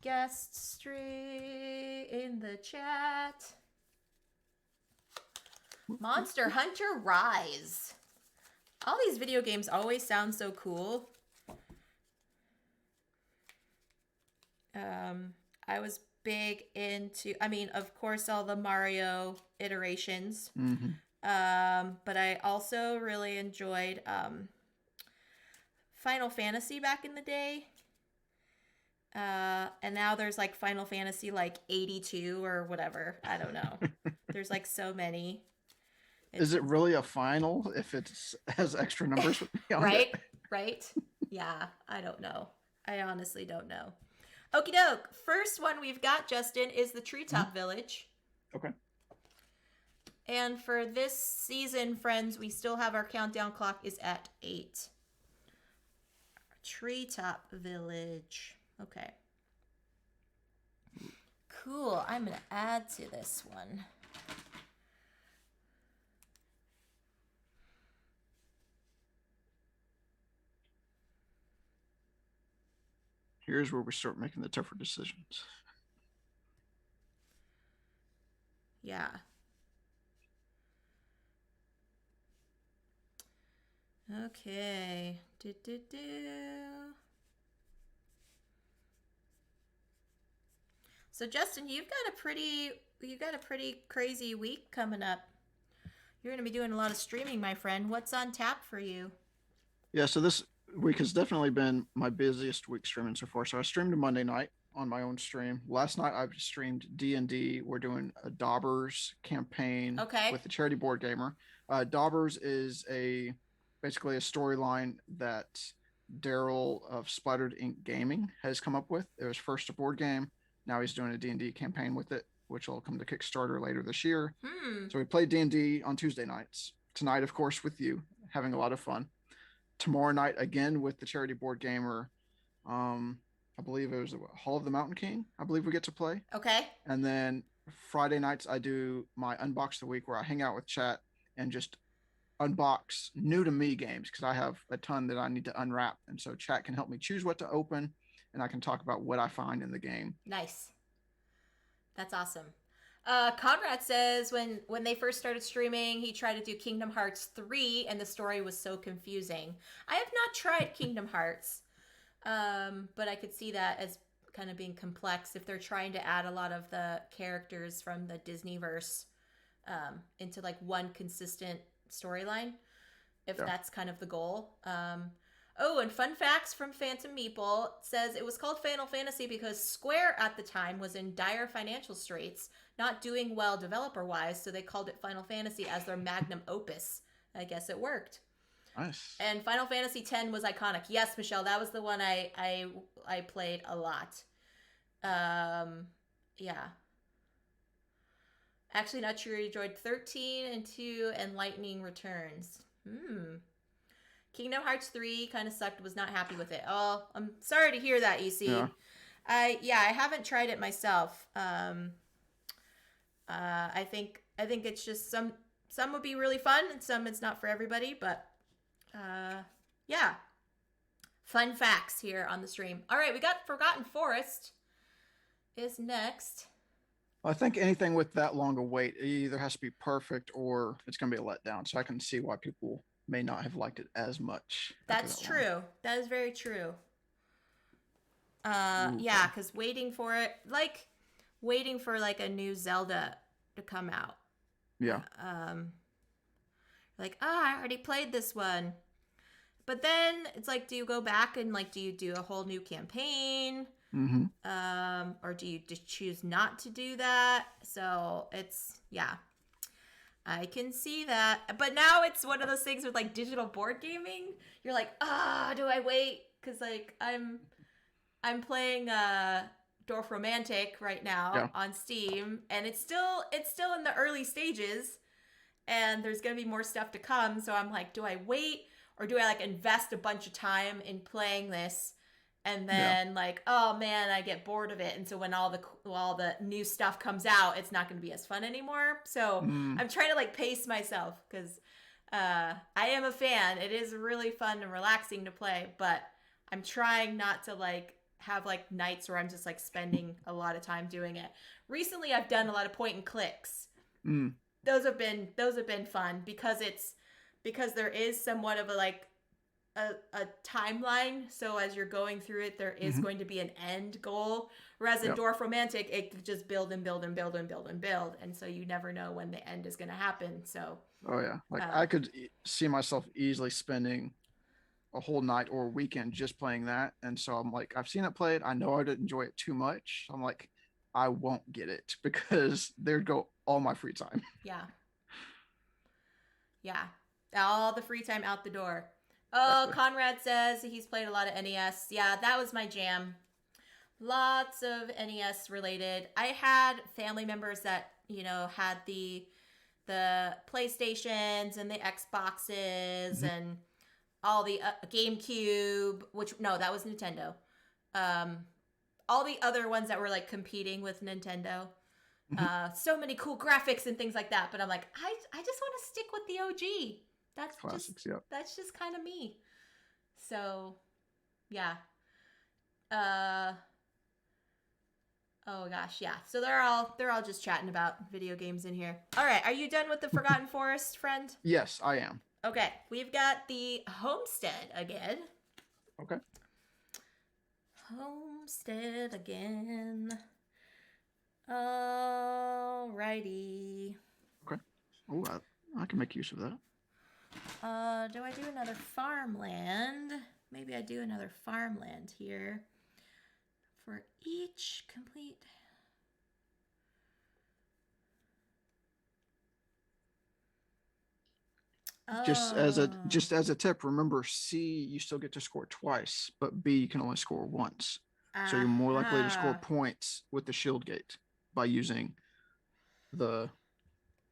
guest stream in the chat. Monster Hunter Rise. All these video games always sound so cool. I was big into, of course, all the Mario iterations. But I also really enjoyed Final Fantasy back in the day. And now there's like Final Fantasy like 82 or whatever. I don't know. There's like so many. Is it really a final if it has extra numbers? Right? Right? Yeah, I don't know. I honestly don't know. Okie doke. First one we've got, Justin, is the Treetop Village. Okay. And for this season, friends, we still have our countdown clock is at 8. Treetop Village. Okay. Cool. I'm going to add to this one. Here's where we start making the tougher decisions. Yeah. Okay. So Justin, you've got a pretty crazy week coming up. You're going to be doing a lot of streaming, my friend. What's on tap for you? Yeah, so this week has definitely been my busiest week streaming so far. So I streamed Monday night on my own stream. Last night I streamed D&D. We're doing a Daubers campaign with the charity board gamer. Daubers is basically a storyline that Daryl of Splattered Ink Gaming has come up with. It was first a board game. Now he's doing a D&D campaign with it, which will come to Kickstarter later this year. So we played D&D on Tuesday nights. Tonight, of course, with you, having a lot of fun. Tomorrow night, again, with the charity board gamer. I believe it was Hall of the Mountain King, I believe we get to play. Okay. And then Friday nights, I do my Unbox of the Week where I hang out with chat and just unbox new to me games because I have a ton that I need to unwrap. And so chat can help me choose what to open and I can talk about what I find in the game. Nice. That's awesome. Conrad says when they first started streaming, he tried to do Kingdom Hearts 3, and the story was so confusing. I have not tried Kingdom Hearts, but I could see that as kind of being complex if they're trying to add a lot of the characters from the Disneyverse into like one consistent storyline, if that's kind of the goal. Oh, and fun facts from Phantom Meeple says it was called Final Fantasy because Square at the time was in dire financial straits, not doing well developer-wise, so they called it Final Fantasy as their magnum opus. I guess it worked. Nice. And Final Fantasy X was iconic. Yes, Michelle, that was the one I played a lot. Yeah. Actually, not sure. You enjoyed 13 and 2 and Lightning Returns. Kingdom Hearts 3 kind of sucked. Was not happy with it. Oh, I'm sorry to hear that, EC. Yeah. I haven't tried it myself. I think it's just some would be really fun and some it's not for everybody, but yeah. Fun facts here on the stream. All right, we got Forgotten Forest is next. I think anything with that long a wait, it either has to be perfect or it's going to be a letdown. So I can see why people may not have liked it as much. That's true. That is very true. Yeah, because waiting for like a new Zelda to come out. Yeah. Like, I already played this one. But then it's like, do you go back and like, do you do a whole new campaign? Or do you just choose not to do that? So it's, yeah, I can see that. But now it's one of those things with like digital board gaming. You're like, do I wait? Because like I'm playing Dwarf Romantic right now on Steam, and it's still in the early stages, and there's gonna be more stuff to come. So I'm like, do I wait or do I like invest a bunch of time in playing this? And then like, oh man, I get bored of it. And so when all the new stuff comes out, it's not going to be as fun anymore. So I'm trying to like pace myself because I am a fan. It is really fun and relaxing to play, but I'm trying not to like have like nights where I'm just like spending a lot of time doing it. Recently, I've done a lot of point and clicks. Those have been fun because there is somewhat of a like a timeline, so as you're going through it there is going to be an end goal, whereas in Dwarf Romantic it could just build and build and build and build and build, and so you never know when the end is going to happen. So I could see myself easily spending a whole night or a weekend just playing that, and so I'm like, I've seen it played, I know I'd enjoy it too much, I'm like, I won't get it because there'd go all my free time. All the free time out the door. Oh, Conrad says he's played a lot of NES. Yeah, that was my jam. Lots of NES related. I had family members that, had the PlayStations and the Xboxes and all the GameCube, that was Nintendo. All the other ones that were like competing with Nintendo. So many cool graphics and things like that. But I'm like, I just want to stick with the OG. That's classics, that's just kind of me. So, yeah. Oh gosh, yeah. So they're all just chatting about video games in here. All right, are you done with the Forgotten Forest, friend? Yes, I am. Okay, we've got the Homestead again. Okay. Homestead again. Alrighty. Okay. Oh, I can make use of that. Do I do another farmland? Maybe I do another farmland here for each complete. Just as a tip, remember C, you still get to score twice, but B, you can only score once. So you're more likely to score points with the shield gate by using the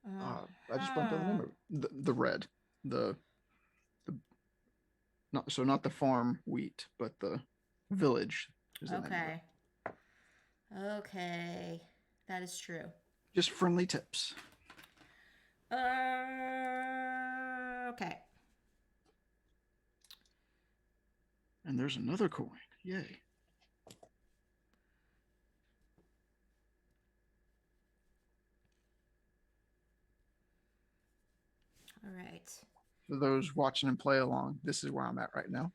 I just blanked on the name of it. The red. The not the farm wheat, but the village is the name of it. Okay. That is true. Just friendly tips. Okay. And there's another coin. Yay. for those watching and play along, this is where I'm at right now.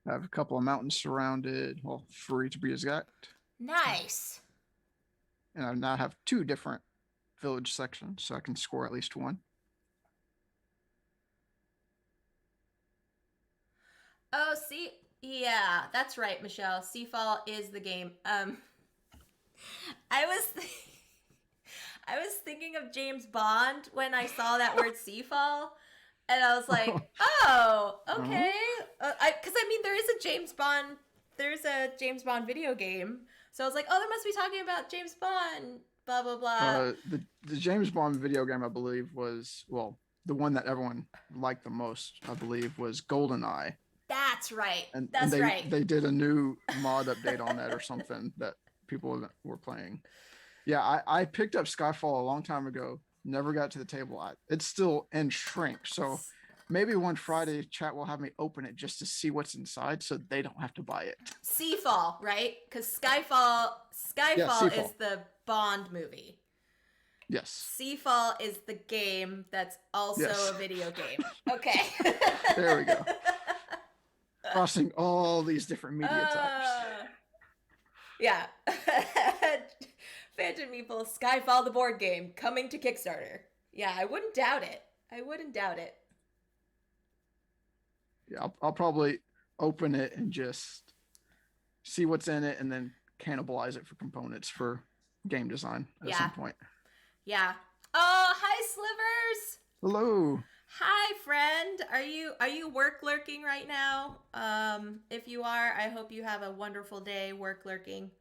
I have a couple of mountains surrounded, well, 3 to be exact. Nice. And I now have 2 different village sections, so I can score at least 1. Oh, see, yeah, that's right, Michelle. Seafall is the game. I was, I was thinking of James Bond when I saw that word Seafall, and I was like, oh, okay. Because I mean, there's a James Bond video game, so I was like, oh, they must be talking about James Bond. Blah blah blah. The James Bond video game, I believe, was, well, the one that everyone liked the most, I believe, was GoldenEye. That's right. And That's right. They did a new mod update on that or something that people were playing. Yeah, I picked up Skyfall a long time ago. Never got to the table. It's still in shrink. So maybe one Friday chat will have me open it just to see what's inside, so they don't have to buy it. Seafall, right? Because Skyfall is the Bond movie. Yes. Seafall is the game that's also a video game. Okay. There we go. Crossing all these different media types. Yeah. Phantom Meeple, Skyfall the board game, coming to Kickstarter. Yeah, I wouldn't doubt it. Yeah, I'll probably open it and just see what's in it and then cannibalize it for components for game design at some point. Yeah. Oh, hi, Slivers. Hello. Hi, friend. Are you work lurking right now? If you are, I hope you have a wonderful day work lurking.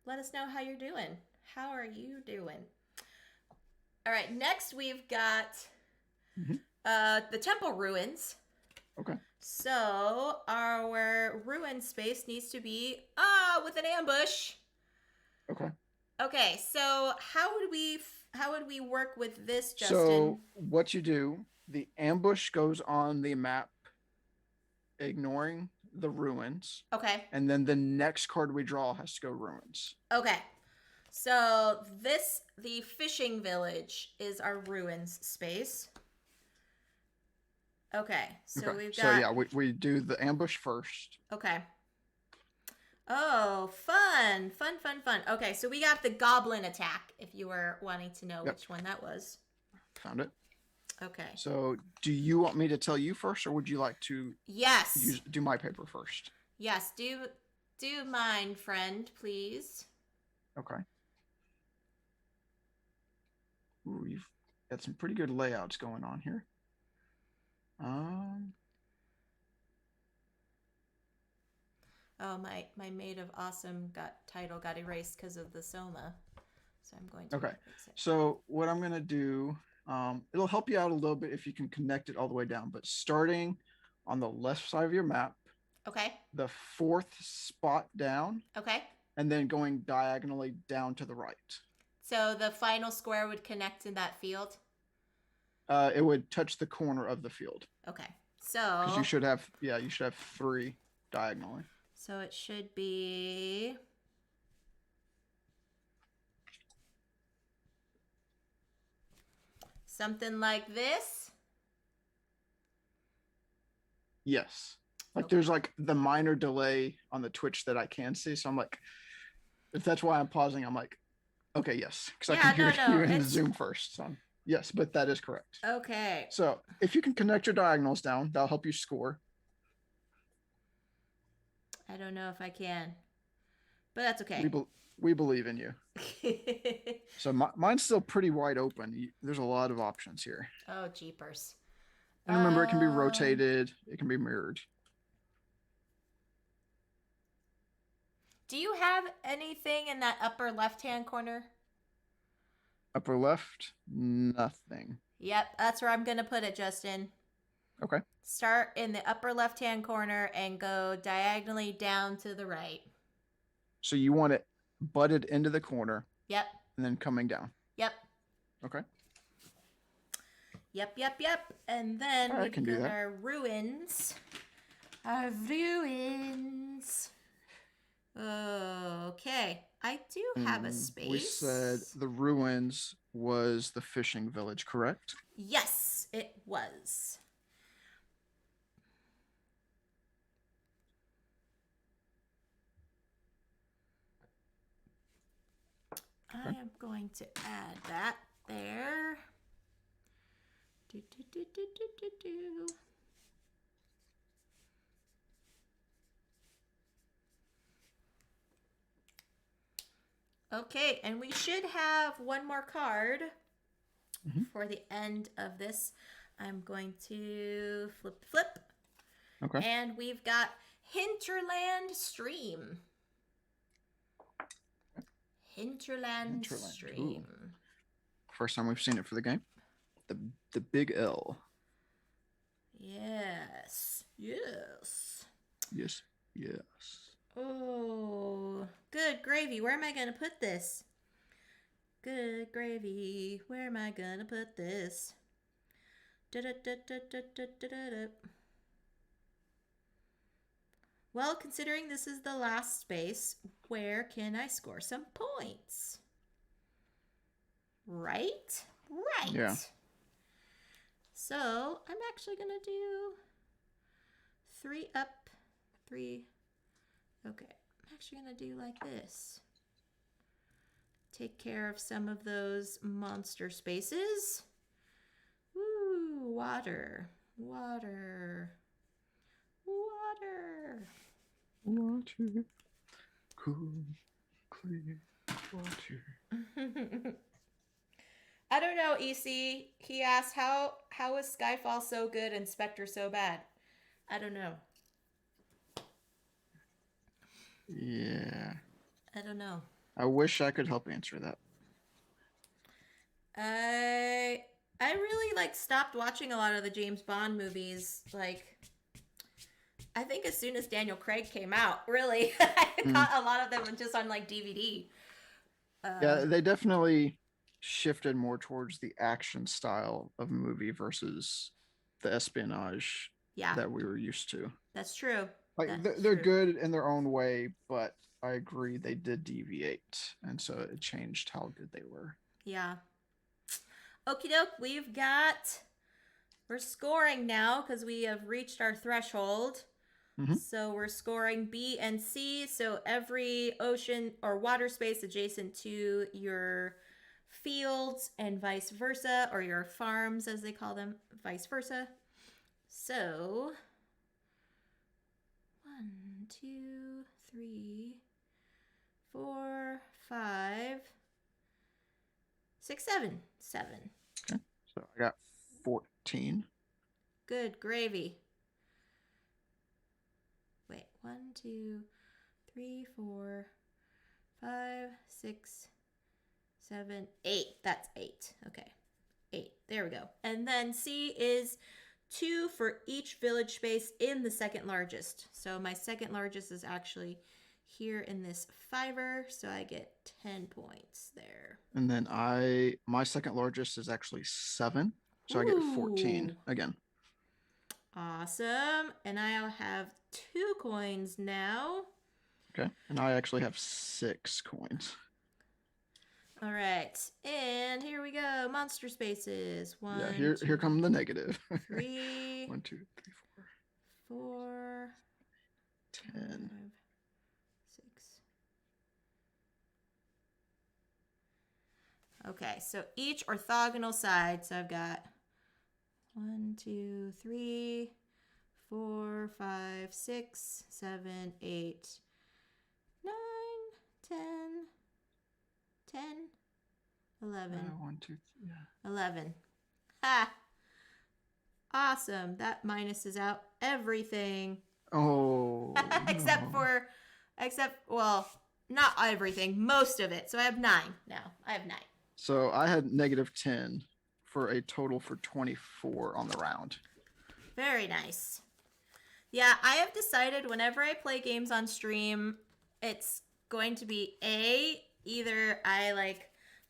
Let us know how you're doing. How are you doing? All right, next we've got the temple ruins. Okay. So our ruin space needs to be with an ambush. Okay. Okay, so how would we work with this, Justin? So what you do, the ambush goes on the map, ignoring the ruins. Okay. And then the next card we draw has to go ruins. Okay. So the fishing village is our ruins space. Okay. So we've got. So yeah, we do the ambush first. Okay. Oh, fun. Okay, so we got the goblin attack, if you were wanting to know which one that was. Found it. Okay. So do you want me to tell you first, or would you like to do my paper first? Yes, do mine, friend, please. Okay. Ooh, you've got some pretty good layouts going on here. Oh, my Maid of Awesome title got erased because of the Soma. So I'm going to erase it. So what I'm going to do, it'll help you out a little bit if you can connect it all the way down, but starting on the left side of your map. Okay. The 4th spot down. Okay. And then going diagonally down to the right. So the final square would connect in that field? It would touch the corner of the field. Okay. So because you should have 3 diagonally. So it should be something like this. Yes. Like there's like the minor delay on the Twitch that I can see. So I'm like, if that's why I'm pausing, I'm like, okay, yes. Because I can hear you in the Zoom first. So yes, but that is correct. Okay. So if you can connect your diagonals down, that'll help you score. I don't know if I can, but that's okay. We believe in you. So mine's still pretty wide open. There's a lot of options here. Oh, jeepers. And remember, it can be rotated. It can be mirrored. Do you have anything in that upper left-hand corner? Upper left? Nothing. Yep, that's where I'm going to put it, Justin. Okay. Start in the upper left-hand corner and go diagonally down to the right. So you want it butted into the corner. Yep. And then coming down. Yep. Okay. Yep. And then we can do that. Our ruins. Our ruins. Okay. I do have a space. We said the ruins was the fishing village, correct? Yes. it was. I am going to add that there. Do, do, do, do, do, do, do. Okay, and we should have one more card for the end of this. I'm going to flip. Okay. And we've got Hinterland Stream. Hinterland Stream. Ooh. First time we've seen it for the game. The big L. Yes. Oh, good gravy. Where am I going to put this? Good gravy. Where am I going to put this? Well, considering this is the last space, where can I score some points? Right? Yeah. So I'm actually going to do 3 up, 3. Okay, I'm actually going to do like this. Take care of some of those monster spaces. Ooh, water. Cool, clear water. I don't know, EC. He asked, how is Skyfall so good and Spectre so bad? I don't know. Yeah. I don't know. I wish I could help answer that. I really stopped watching a lot of the James Bond movies. I think as soon as Daniel Craig came out, really, I got a lot of them just on DVD. Yeah, they definitely shifted more towards the action style of movie versus the espionage that we were used to. That's true. They're good in their own way, but I agree they did deviate, and so it changed how good they were. Yeah. Okie doke, we're scoring now because we have reached our threshold. So we're scoring B and C. So every ocean or water space adjacent to your fields and vice versa, or your farms as they call them, vice versa. So 1, 2, 3, 4, 5, 6, 7. Okay, so I got 14. Good gravy. Wait, 1, 2, 3, 4, 5, 6, 7, 8. That's 8. Okay, 8. There we go. And then C is 2 for each village space in the second largest. So my second largest is actually here in this 5er, so I get 10 points there. And then my second largest is actually 7, so I get 14 again. Awesome. And I'll have 2 coins now. Okay. And I actually have 6 coins. All right. And here we go. Monster spaces. 1. Yeah, here come the negative. 3. 1, 2, 3, 4. 4. 10. 5, 6. Okay, so each orthogonal side. So I've got 1, 2, 3, 4, 5, 6, 7, 8, 9, 10, 10, 11. 1, 2, 3, yeah. 11. Ha! Awesome. That minuses out everything. Oh. Well, not everything, most of it. So I have 9 now. I have 9. So I had -10 for a total for 24 on the round. Very nice. Yeah, I have decided whenever I play games on stream, it's going to be either I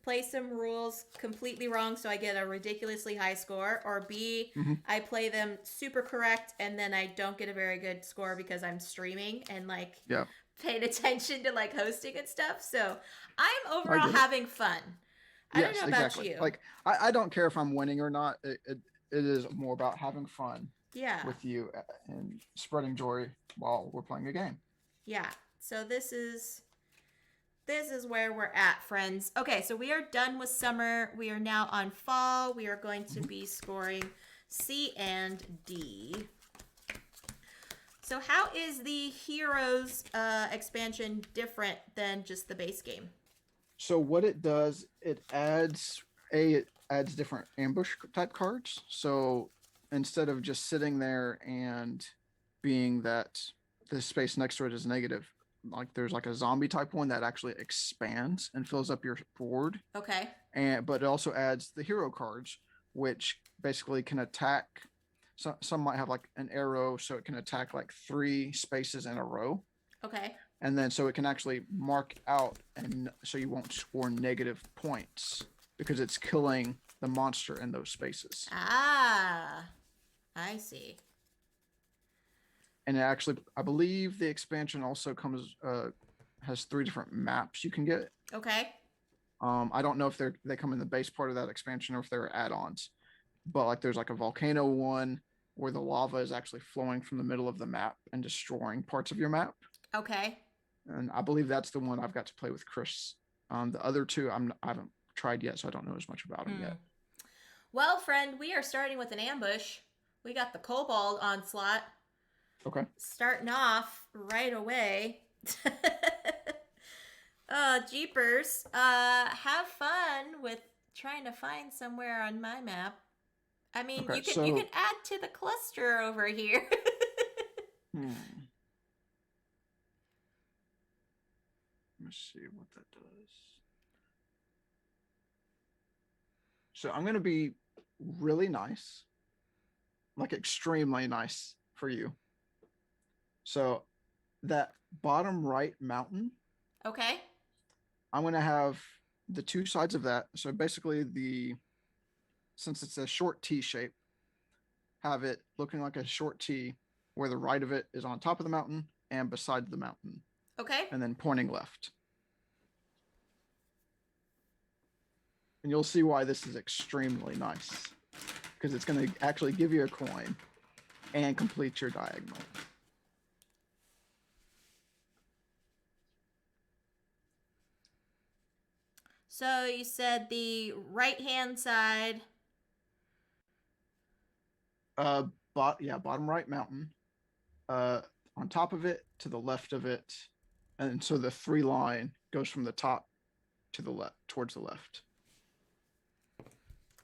play some rules completely wrong so I get a ridiculously high score, or B, I play them super correct and then I don't get a very good score because I'm streaming and paying attention to hosting and stuff. So I'm overall having fun. I don't know about you. I don't care if I'm winning or not. it is more about having fun Yeah. with you and spreading joy while we're playing a game. Yeah. So this is where we're at, friends. Okay, so we are done with summer. We are now on fall. We are going to be scoring C and D. So how is the Heroes expansion different than just the base game? So what it does, it adds different ambush type cards. So instead of just sitting there and being that the space next to it is negative, like there's like a zombie type one that actually expands and fills up your board. Okay. But it also adds the hero cards, which basically can attack. Some might have like an arrow, so it can attack like 3 spaces in a row. Okay. And then so it can actually mark out, and so you won't score negative points because it's killing the monster in those spaces. Ah, I see. And it actually, I believe the expansion also has 3 different maps you can get. Okay. I don't know if they come in the base part of that expansion or if they're add-ons, but like there's like a volcano one where the lava is actually flowing from the middle of the map and destroying parts of your map. Okay. And I believe that's the one I've got to play with Chris. The other 2 I haven't tried yet, so I don't know as much about them yet. Well, friend, we are starting with an ambush. We got the kobold onslaught. Okay. Starting off right away. Jeepers. Have fun with trying to find somewhere on my map. I mean, Okay, you can add to the cluster over here. Let's see what that does. So I'm going to be really nice, like extremely nice for you. So that bottom right mountain. Okay. I'm going to have the 2 sides of that. So basically since it's a short T shape, have it looking like a short T where the right of it is on top of the mountain and beside the mountain. Okay. And then pointing left. And you'll see why this is extremely nice, because it's going to actually give you a coin and complete your diagonal. So you said the right-hand side. Bottom right mountain. On top of it, to the left of it, and so the 3 line goes from the top to the left, towards the left.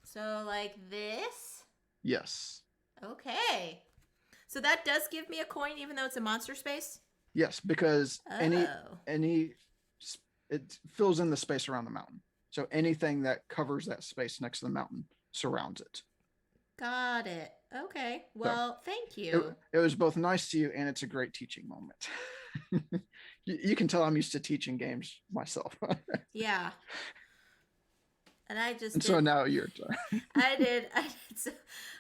So like this? Yes. Okay. So that does give me a coin even though it's a monster space? Yes, because it fills in the space around the mountain. So anything that covers that space next to the mountain surrounds it. Got it. Okay. Well, thank It you. was both nice to you, and it's a great teaching moment. You can tell I'm used to teaching games myself. Yeah. And I just and so now your turn. I did. So,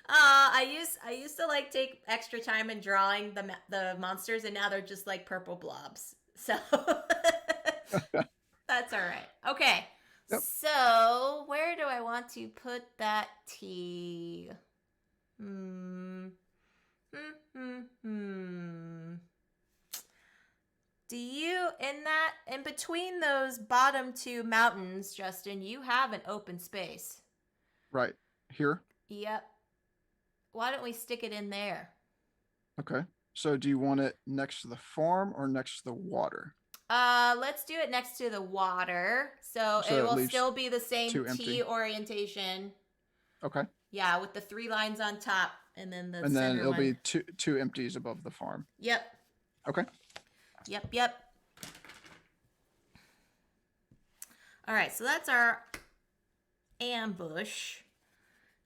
I used to like take extra time in drawing the monsters, and now they're just like purple blobs. So that's all right. Okay. Yep. So where do I want to put that T? Do you, in between those bottom 2 mountains, Justin, you have an open space. Right. Here? Yep. Why don't we stick it in there? Okay. So do you want it next to the farm or next to the water? Let's do it next to the water. So it will still be the same T orientation. Okay. Yeah, with the 3 lines on top, and then the and then it'll one. be two empties above the farm. Yep. Okay. Yep. All right, so that's our ambush.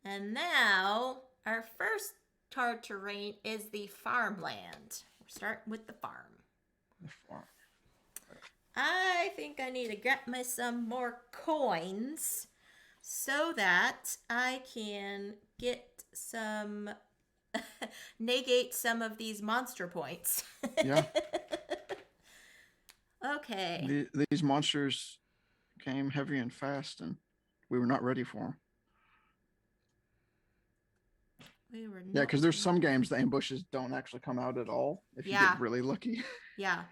And now our first hard terrain is the farmland. We're starting with the farm. The farm. I think I need to get me some more coins so that I can get some negate some of these monster points. Yeah. Okay. These monsters came heavy and fast, and we were not ready for them. We were Yeah, not because there's too some happy. games the ambushes don't actually come out at all if you Yeah. get really lucky. Yeah.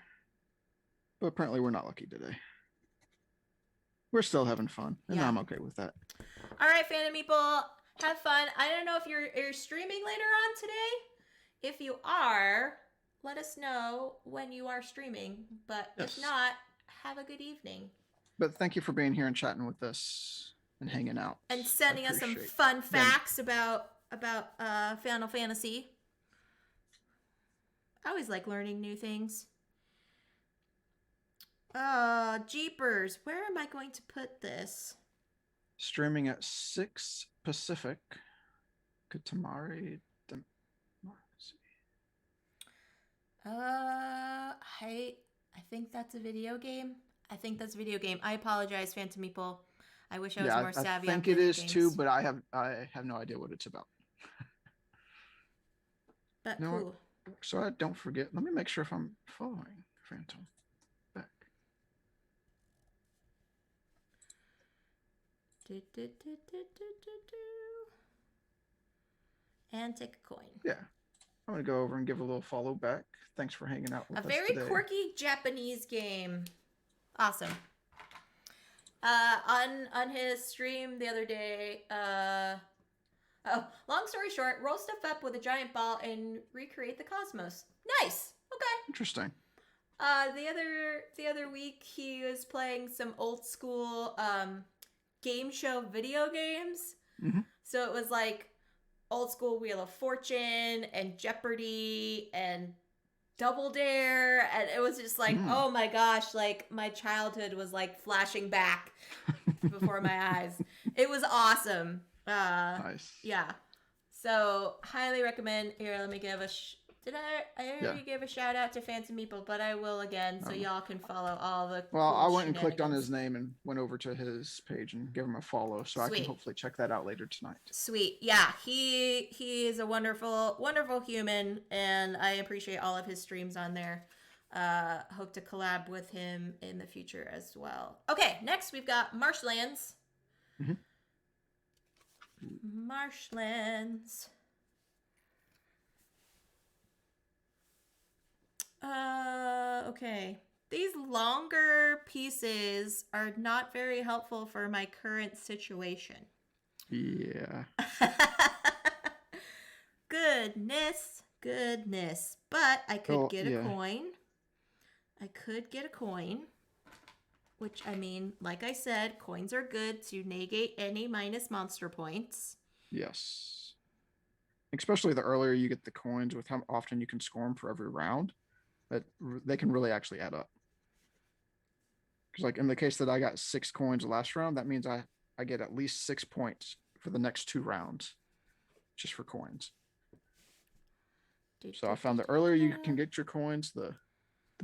But apparently we're not lucky today. We're still having fun, and Yeah. I'm okay with that. All right, Phantom Meeple, have fun. I don't know if you're streaming later on today. If you are, let us know when you are streaming. But if Yes. not, have a good evening. But thank you for being here and chatting with us and hanging out. And I sending us some appreciate it. fun facts about Final Fantasy. I always like learning new things. Jeepers, where am I going to put this? Streaming at 6 Pacific. Katamari. I think that's a video game. I think that's a video game. I apologize, Phantom Meeple. I wish I was more savvy I on think it video is games. too, but I have no idea what it's about. But No, cool. so I don't forget. Let me make sure if I'm following Phantom back. And take a coin. Yeah. I'm going to go over and give a little follow back. Thanks for hanging out with us very today. quirky Japanese game. Awesome. On his stream the other day, long story short, roll stuff up with a giant ball and recreate the cosmos. Nice. Okay. Interesting. The other week he was playing some old school game show video games. Mm-hmm. So it was like old school Wheel of Fortune and Jeopardy and Double Dare, and it was just like, oh my gosh, like my childhood was like flashing back before my eyes. It was awesome. Nice. Yeah. So highly recommend. Here, let me give a. I already gave a shout out to Phantom Meeple, but I will again, so y'all can follow all the. Well, I went and clicked on his name and went over to his page and give him a follow, so Sweet. I can hopefully check that out later tonight. Sweet, yeah, he is a wonderful human, and I appreciate all of his streams on there. Hope to collab with him in the future as well. Okay, next we've got Marshlands. Mm-hmm. Marshlands. Okay. These longer pieces are not very helpful for my current situation. Yeah. Goodness. But I could get a coin. Which, I mean, like I said, coins are good to negate any minus monster points. Yes. Especially the earlier you get the coins with how often you can score them for every round, that they can really actually add up. Because like in the case that I got 6 coins last round, that means I get at least 6 points for the next 2 rounds just for coins. So I found the earlier you can get your coins, the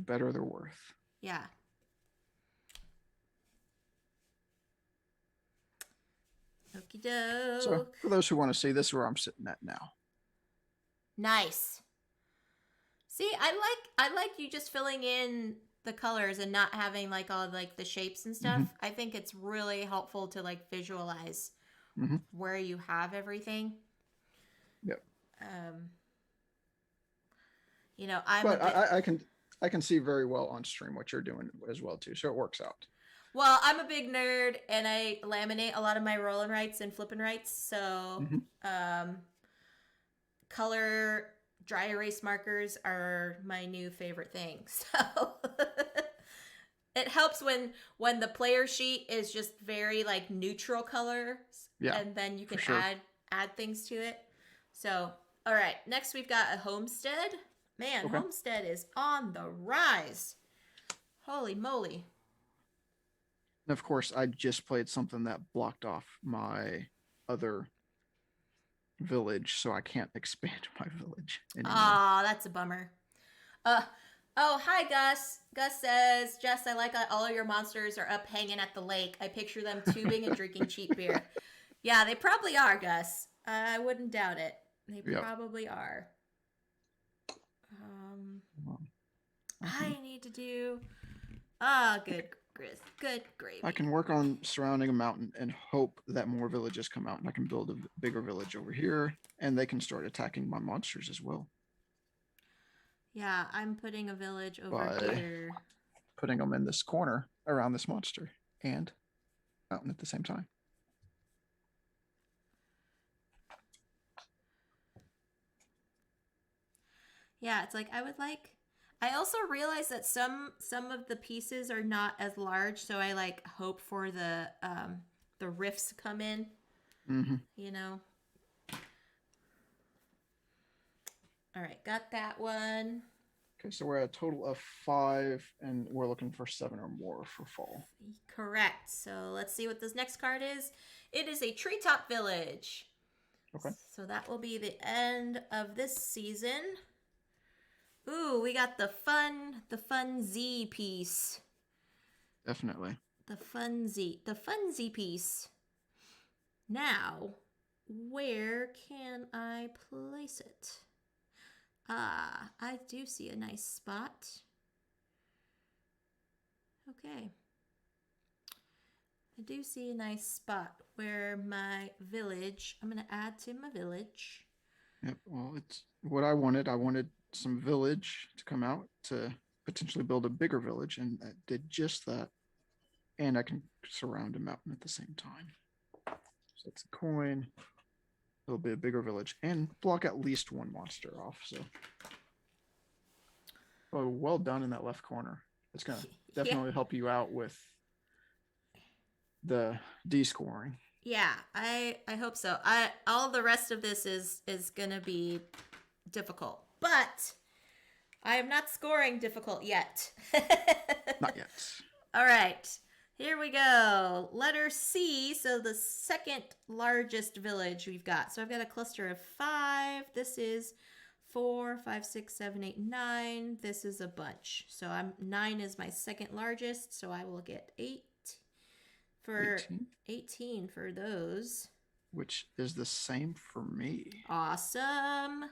better they're worth. Yeah. Okie doke. So for those who want to see, this is where I'm sitting at now. Nice. See, I like you just filling in the colors and not having like all like the shapes and stuff. Mm-hmm. I think it's really helpful to like visualize where you have everything. Yep. You know, I can see very well on stream what you're doing as well too, so it works out. Well, I'm a big nerd and I laminate a lot of my roll and writes and flip and writes, so color dry erase markers are my new favorite thing. So it helps when the player sheet is just very like neutral colors, and then you can add things to it. So, all right, next we've got a Homestead. Man, Homestead is on the rise. Holy moly. And of course, I just played something that blocked off my other village, so I can't expand my village anymore. Ah, that's a bummer. Oh, hi, Gus. Gus says, Jess, I like all of your monsters are up hanging at the lake. I picture them tubing and drinking cheap beer. Yeah, they probably are, Gus. I wouldn't doubt it. They probably are. I need to do... good Good gravy. I can work on surrounding a mountain and hope that more villages come out and I can build a bigger village over here and they can start attacking my monsters as well. Yeah, I'm putting a village over By here. putting them in this corner around this monster and mountain at the same time. Yeah, it's like I also realized that some of the pieces are not as large, so I like hope for the rifts come in. Mm-hmm. You know. All right, got that one. Okay, so we're at a total of 5, and we're looking for 7 or more for fall. Correct. So let's see what this next card is. It is a Treetop Village. Okay. So that will be the end of this season. Ooh, we got the fun Z piece. Definitely. The fun Z piece. Now, where can I place it? Ah, I do see a nice spot. Okay. I do see a nice spot where my village, I'm going to add to my village. Yep. Well, it's what I wanted. I wanted some village to come out to potentially build a bigger village, and that did just that. And I can surround a mountain at the same time. So that's a coin. It'll be a bigger village and block at least one monster off. So, oh, well done in that left corner. It's gonna definitely help you out with the D-scoring. Yeah, I hope so. All the rest of this is gonna be difficult, but I am not scoring difficult yet. Not yet. All right, here we go. Letter C. So the second largest village we've got. So I've got a cluster of 5. This is 4, 5, 6, 7, 8, 9. This is a bunch. So 9 is my second largest. So I will get 8 for 18 for those. Which is the same for me. Awesome.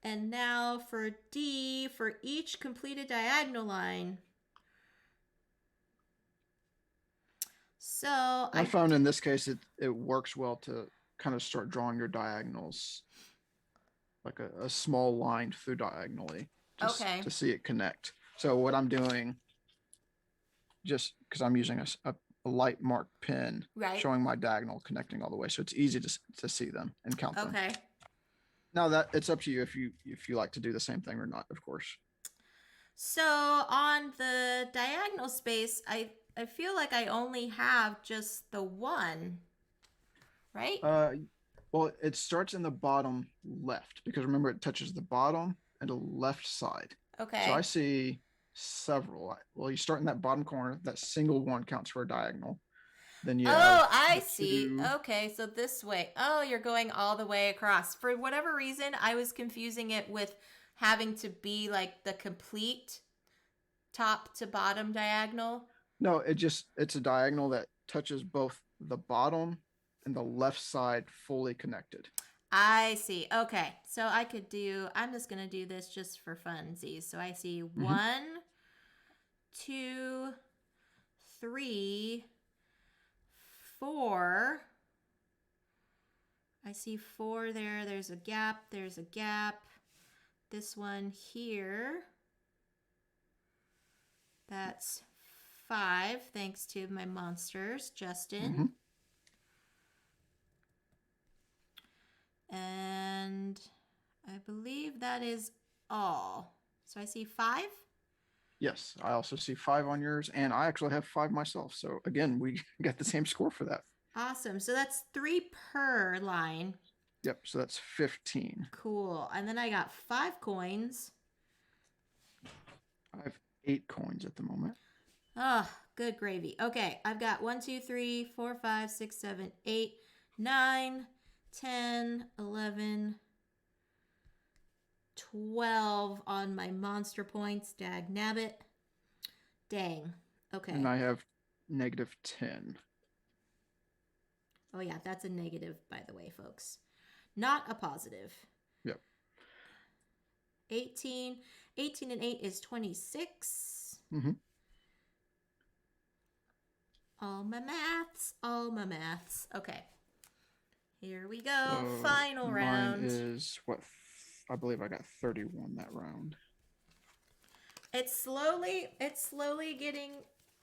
And now for D, for each completed diagonal line. So I found in this case it works well to kind of start drawing your diagonals like a small line through diagonally just to see it connect. So what I'm doing, just because I'm using a light mark pen, showing my diagonal connecting all the way, so it's easy to see them and count them. Okay. Now that it's up to you if you like to do the same thing or not, of course. So on the diagonal space, I feel like I only have just the one, right? Well, it starts in the bottom left because remember it touches the bottom and the left side. Okay. So I see several. Well, you start in that bottom corner. That single one counts for a diagonal. Then you. Oh, I see. Okay, so this way. Oh, you're going all the way across. For whatever reason, I was confusing it with having to be like the complete top to bottom diagonal. No, it's a diagonal that touches both the bottom and the left side fully connected. I see. Okay. So I'm just going to do this just for funsies. So I see 1, 2, 3, 4. I see 4 there. There's a gap. There's a gap. This one here. That's 5, thanks to my monsters, Justin. And I believe that is all. So I see 5. Yes, I also see 5 on yours, and I actually have 5 myself. So again, we got the same score for that. Awesome. So that's 3 per line. Yep, so that's 15. Cool. And then I got 5 coins. I have 8 coins at the moment. Oh, good gravy. Okay, I've got 1, 2, 3, 4, 5, 6, 7, 8, 9, 10, 11, 12 on my monster points. Dag nabbit. Dang. Okay. And I have -10. Oh, yeah, that's a negative, by the way, folks. Not a positive. Yep. 18 and 8 is 26. All my maths, all my maths. Okay. Here we go. So Final mine round. is what I believe I got 31 that round. It's slowly getting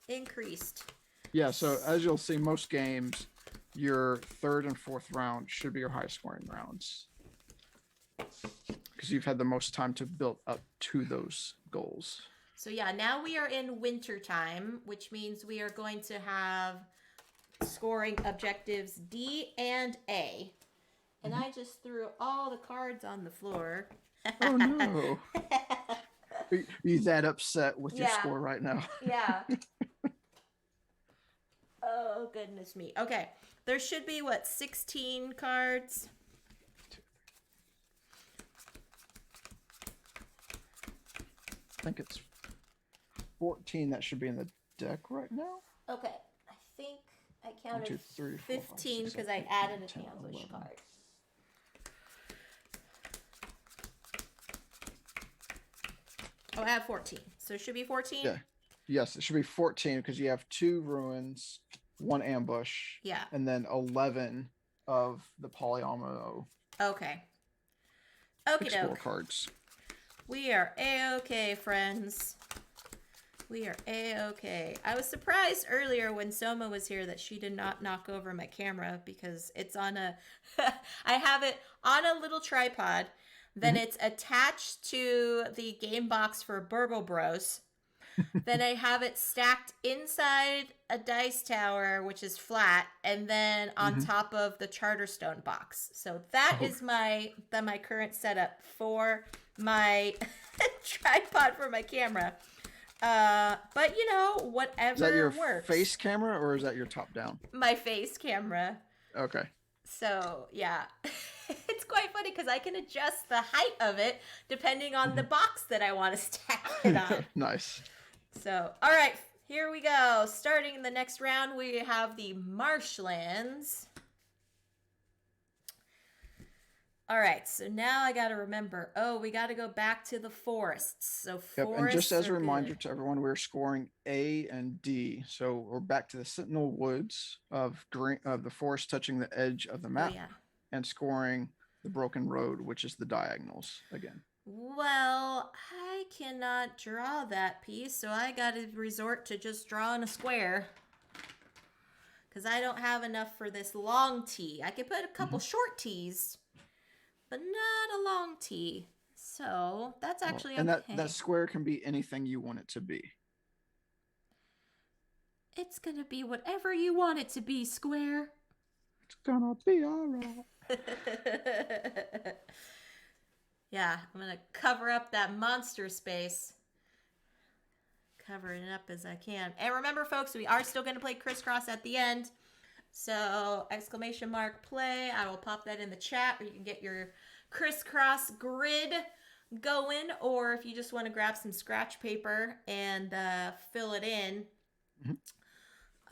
increased. Yeah, so as you'll see, most games, your third and fourth round should be your high scoring rounds. Because you've had the most time to build up to those goals. So yeah, now we are in winter time, which means we are going to have scoring objectives D and A. And I just threw all the cards on the floor. Oh no. Are you that upset with your score right now? Yeah. Oh, goodness me. Okay. There should be, 16 cards? I think it's 14 that should be in the deck right now. Okay. I think I counted 1, 2, 3, 4, 15 because 5, 6, I 7, added 8, 10, an ambush 11. card. Oh, I have 14. So it should be 14? Yeah. Yes, it should be 14 because you have 2 ruins, 1 ambush. Yeah. And then 11 of the polyomino. Okay. Okie Explore doke. cards. We are A-okay, friends. We are A-okay. I was surprised earlier when Soma was here that she did not knock over my camera because it's on a... I have it on a little tripod. Then it's attached to the game box for Burgle Bros. Then I have it stacked inside a dice tower, which is flat, and then on top of the Charterstone box. So that is my current setup for my tripod for my camera. But you know, whatever Is that your works. face camera or is that your top down? My face camera. Okay. So yeah, it's quite funny because I can adjust the height of it depending on the box that I want to stack it on. Nice. So, all right, here we go. Starting in the next round, we have the marshlands. All right, so now I got to remember. Oh, we got to go back to the forests. So forests. And just as a are reminder good. to everyone, we're scoring A and D. So we're back to the Sentinel Woods of the forest touching the edge of the map, Oh, yeah. and scoring the Broken Road, which is the diagonals again. Well, I cannot draw that piece, so I got to resort to just drawing a square. Because I don't have enough for this long T. I could put a couple short T's, but not a long T. So that's actually and okay. that square can be anything you want it to be. It's going to be whatever you want it to be, square. It's gonna be all right. Yeah, I'm going to cover up that monster space. Cover it up as I can. And remember, folks, we are still going to play crisscross at the end. So, ! play. I will pop that in the chat, or you can get your crisscross grid going. Or if you just want to grab some scratch paper and fill it in.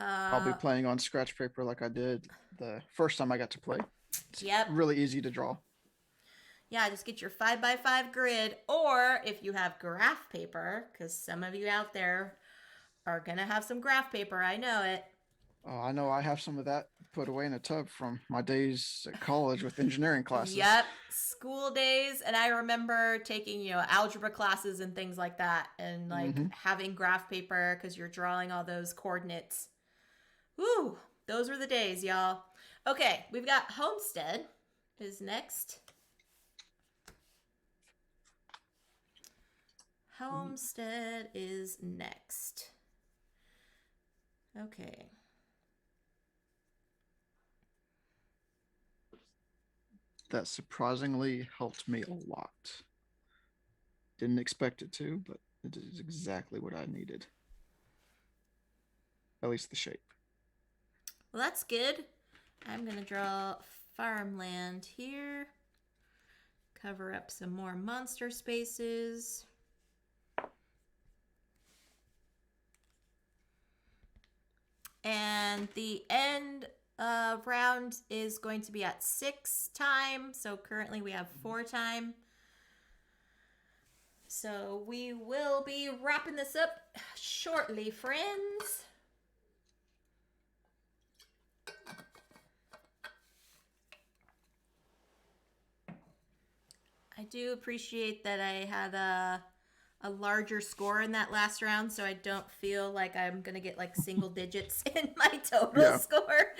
I'll be playing on scratch paper like I did the first time I got to play. It's really easy to draw. Yeah, just get your 5x5 grid, or if you have graph paper, because some of you out there are going to have some graph paper. I know it. I know I have some of that put away in a tub from my days at college with engineering classes. Yep, school days. And I remember taking, algebra classes and things like that, and having graph paper because you're drawing all those coordinates. Woo, those were the days, y'all. Okay, we've got Homestead is next. Homestead is next. Okay. That surprisingly helped me a lot. Didn't expect it to, but it is exactly what I needed. At least the shape. Well, that's good. I'm going to draw Farmland here. Cover up some more monster spaces. And the end round is going to be at 6 time. So currently we have 4 time. So we will be wrapping this up shortly, friends. do appreciate that I had a larger score in that last round, so I don't feel like I'm gonna get like single digits in my total score.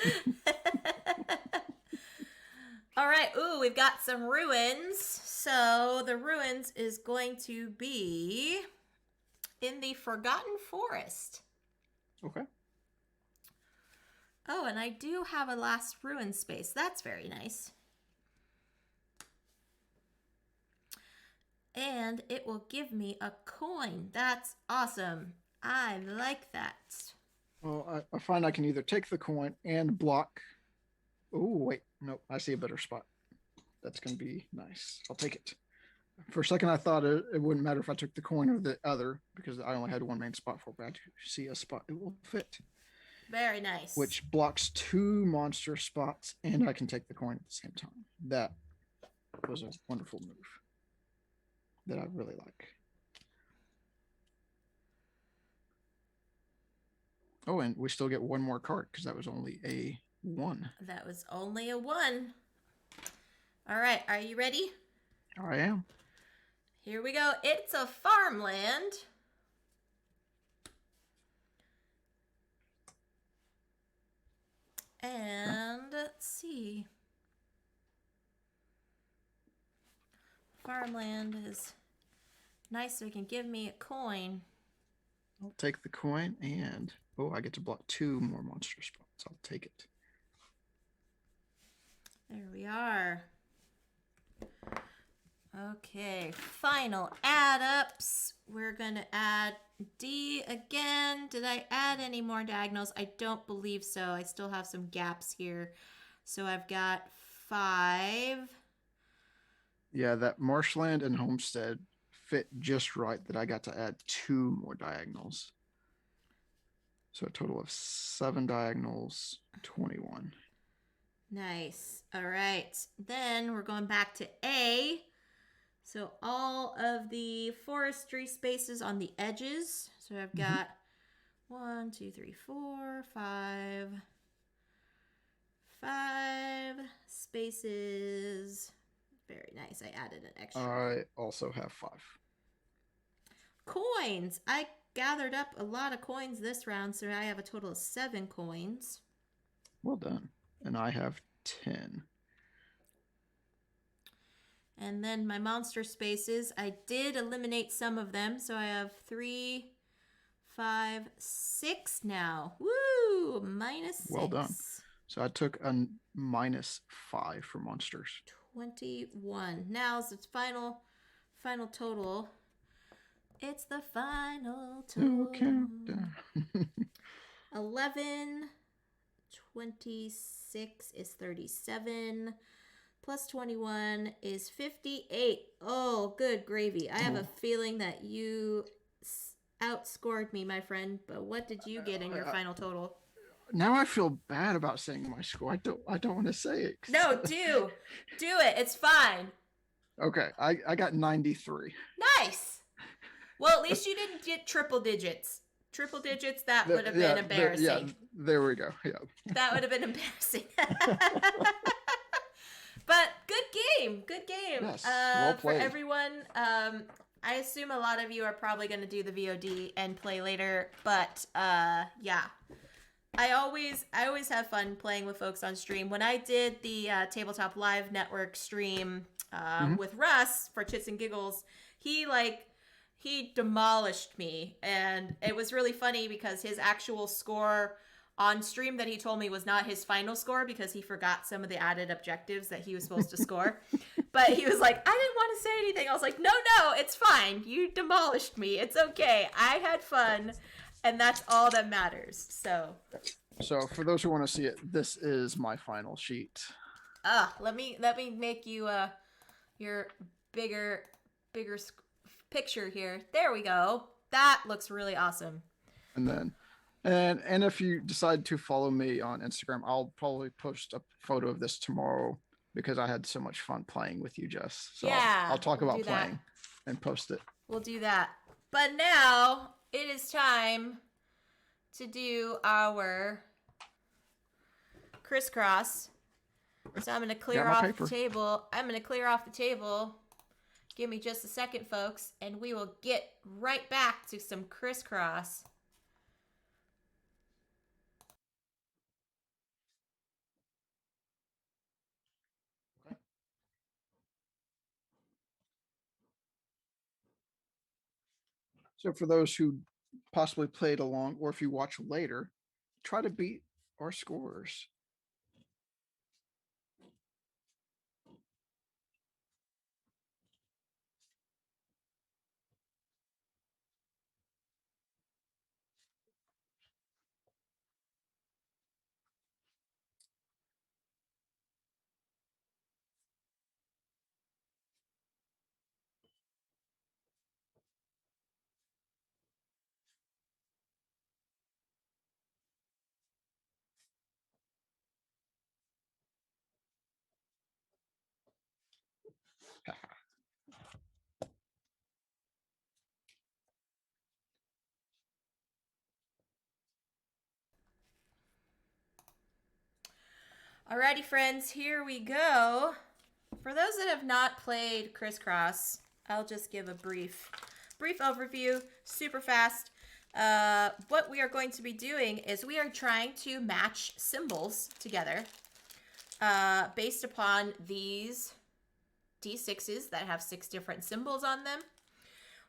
All right, ooh, we've got some ruins. So the ruins is going to be in the Forgotten Forest. Okay. Oh, and I do have a last ruin space. That's very nice. And it will give me a coin. That's awesome. I like that. Well, I find I can either take the coin and block. Oh, wait. Nope. I see a better spot. That's going to be nice. I'll take it. For a second, I thought it wouldn't matter if I took the coin or the other because I only had one main spot for it, but I do see a spot it will fit. Very nice. Which blocks 2 monster spots, and I can take the coin at the same time. That was a wonderful move that I really like. Oh, and we still get one more card because that was only a 1. That was only a 1. All right, are you ready? I am. Here we go. It's a farmland. And let's see. Farmland is nice so it can give me a coin. I'll take the coin and, oh, I get to block 2 more monster spots. I'll take it. There we are. Okay, final add-ups. We're going to add D again. Did I add any more diagonals? I don't believe so. I still have some gaps here. So I've got 5. Yeah, that marshland and homestead fit just right that I got to add 2 more diagonals. So a total of 7 diagonals, 21. Nice. All right. Then we're going back to A. So all of the forestry spaces on the edges. So I've got 1, 2, 3, 4, 5 spaces. Very nice. I added an extra. I also have 5. Coins. I gathered up a lot of coins this round, so I have a total of 7 coins. Well done. And I have 10. And then my monster spaces, I did eliminate some of them, so I have 3, 5, 6 now. Woo! Minus 6. Well done. So I took a -5 for monsters. 21. Now's its final total. It's the final total. Countdown. 11, 26 is 37. Plus 21 is 58. Oh, good gravy. I have a feeling that you outscored me, my friend. But what did you get in your final total? Now I feel bad about saying my score. I don't want to say it. No, do it. It's fine. Okay, I got 93. Nice. Well, at least you didn't get triple digits. Triple digits, that would have been embarrassing. There we go. Yeah. That would have been embarrassing. But good game. Yes, well played. For everyone, I assume a lot of you are probably going to do the VOD and play later. But yeah, I always have fun playing with folks on stream. When I did the Tabletop Live Network stream with Russ for Chits and Giggles, he demolished me, and it was really funny because his actual score on stream that he told me was not his final score because he forgot some of the added objectives that he was supposed to score. But he was like, I didn't want to say anything. I was like, no, it's fine. You demolished me. It's okay. I had fun, and that's all that matters. So for those who want to see it, this is my final sheet. Let me make you your bigger picture here. There we go. That looks really awesome. And then and if you decide to follow me on Instagram, I'll probably post a photo of this tomorrow because I had so much fun playing with you, Jess. So yeah, I'll talk about playing and post it. We'll do that. But now it is time to do our crisscross. So I'm going to clear off the table. Give me just a second, folks, and we will get right back to some crisscross. Okay. So for those who possibly played along, or if you watch later, try to beat our scores. Alrighty, friends, here we go. For those that have not played Crisscross, I'll just give a brief overview, super fast. What we are going to be doing is we are trying to match symbols together based upon these D6s that have 6 different symbols on them.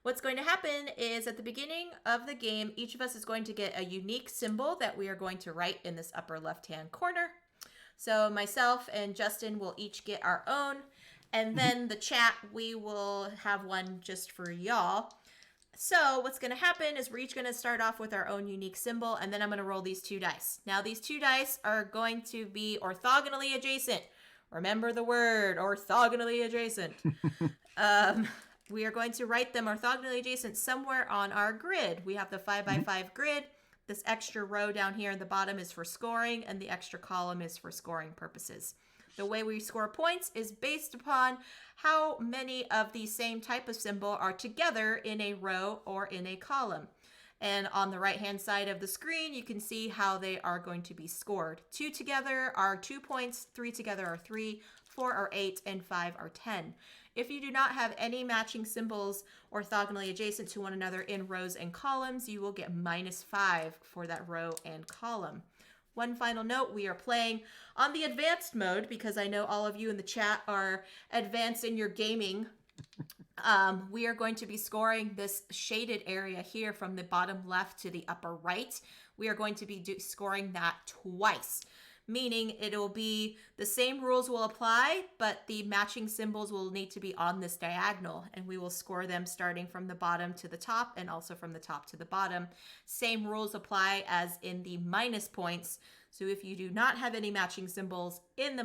What's going to happen is at the beginning of the game, each of us is going to get a unique symbol that we are going to write in this upper left-hand corner. So myself and Justin will each get our own. And then the chat, we will have one just for y'all. So what's going to happen is we're each going to start off with our own unique symbol, and then I'm going to roll these 2 dice. Now, these 2 dice are going to be orthogonally adjacent. Remember the word, orthogonally adjacent. We are going to write them orthogonally adjacent somewhere on our grid. We have the 5x5 grid. This extra row down here in the bottom is for scoring, and the extra column is for scoring purposes. The way we score points is based upon how many of the same type of symbol are together in a row or in a column. And on the right-hand side of the screen, you can see how they are going to be scored. 2 together are 2 points, 3 together are 3, 4 are 8, and 5 are 10. If you do not have any matching symbols orthogonally adjacent to one another in rows and columns, you will get -5 for that row and column. One final note, we are playing on the advanced mode because I know all of you in the chat are advanced in your gaming. We are going to be scoring this shaded area here from the bottom left to the upper right. We are going to be scoring that twice, meaning it'll be the same rules will apply, but the matching symbols will need to be on this diagonal, and we will score them starting from the bottom to the top and also from the top to the bottom. Same rules apply as in the minus points. So if you do not have any matching symbols in the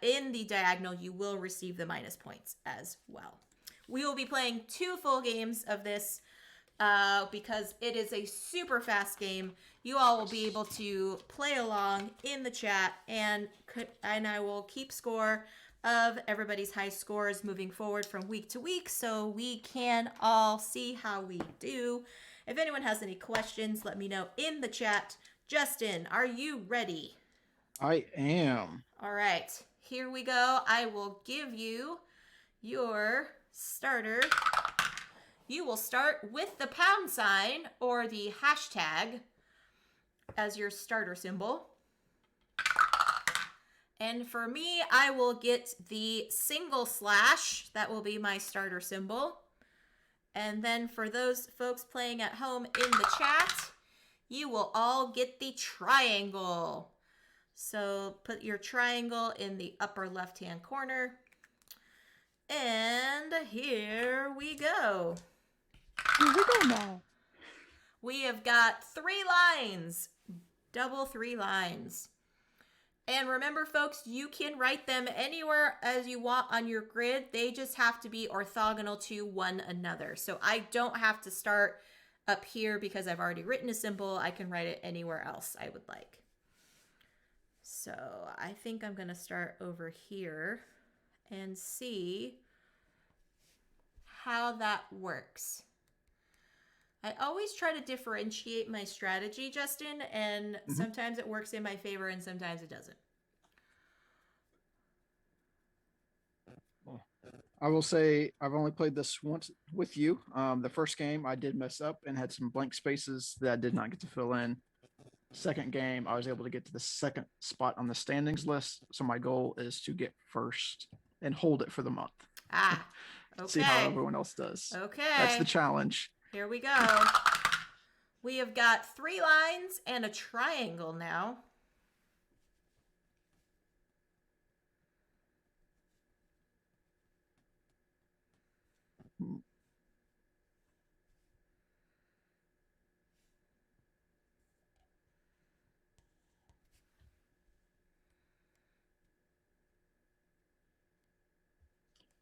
in the diagonal, you will receive the minus points as well. We will be playing 2 full games of this because it is a super fast game. You all will be able to play along in the chat, and I will keep score of everybody's high scores moving forward from week to week so we can all see how we do. If anyone has any questions, let me know in the chat. Justin, are you ready? I am. All right, here we go. I will give you your starter. You will start with the pound sign or the hashtag as your starter symbol. And for me, I will get the single slash. That will be my starter symbol. And then for those folks playing at home in the chat, you will all get the triangle. So put your triangle in the upper left-hand corner. And here we go. Here we go now. We have got 3 lines, double 3 lines. And remember, folks, you can write them anywhere as you want on your grid. They just have to be orthogonal to one another. So I don't have to start up here because I've already written a symbol. I can write it anywhere else I would like. So I think I'm going to start over here and see how that works. I always try to differentiate my strategy, Justin, and sometimes it works in my favor and sometimes it doesn't. I will say I've only played this once with you. The first game I did mess up and had some blank spaces that I did not get to fill in. Second game, I was able to get to the second spot on the standings list. So my goal is to get first and hold it for the month. Ah, See how okay. everyone else does. That's the Okay. challenge. Here we go. We have got 3 lines and a triangle now.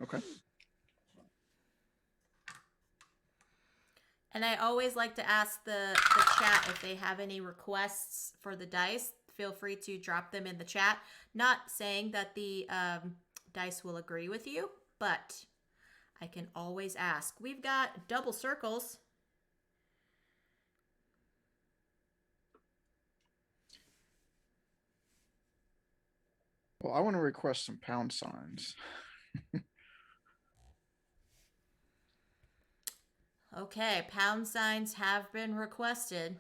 Okay. And I always like to ask the chat if they have any requests for the dice. Feel free to drop them in the chat. Not saying that the dice will agree with you, but I can always ask. We've got double circles. Well, I want to request some pound signs. Okay, pound signs have been requested.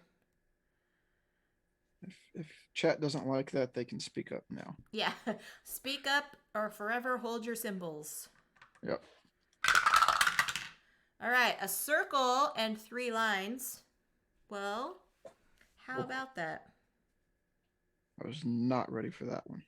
If chat doesn't like that, they can speak up now. Yeah, speak up or forever hold your symbols. Yep. All right, a circle and 3 lines. Well, how about that? I was not ready for that one.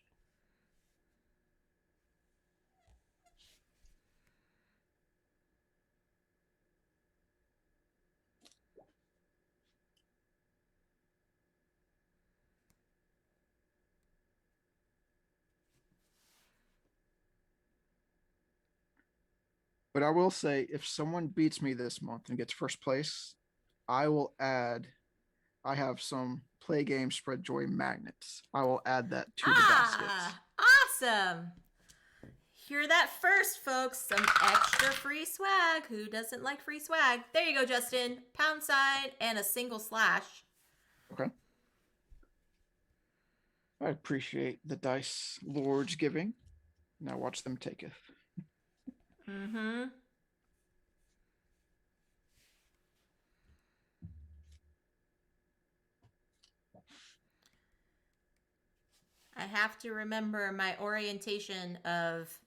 But I will say, if someone beats me this month and gets first place, I will add. I have some play game spread joy magnets. I will add that to the baskets. Awesome. Hear that first, folks. Some extra free swag. Who doesn't like free swag? There you go, Justin. Pound sign and a single slash. Okay. I appreciate the dice lords giving. Now watch them take it. Mm-hmm. I have to remember my orientation of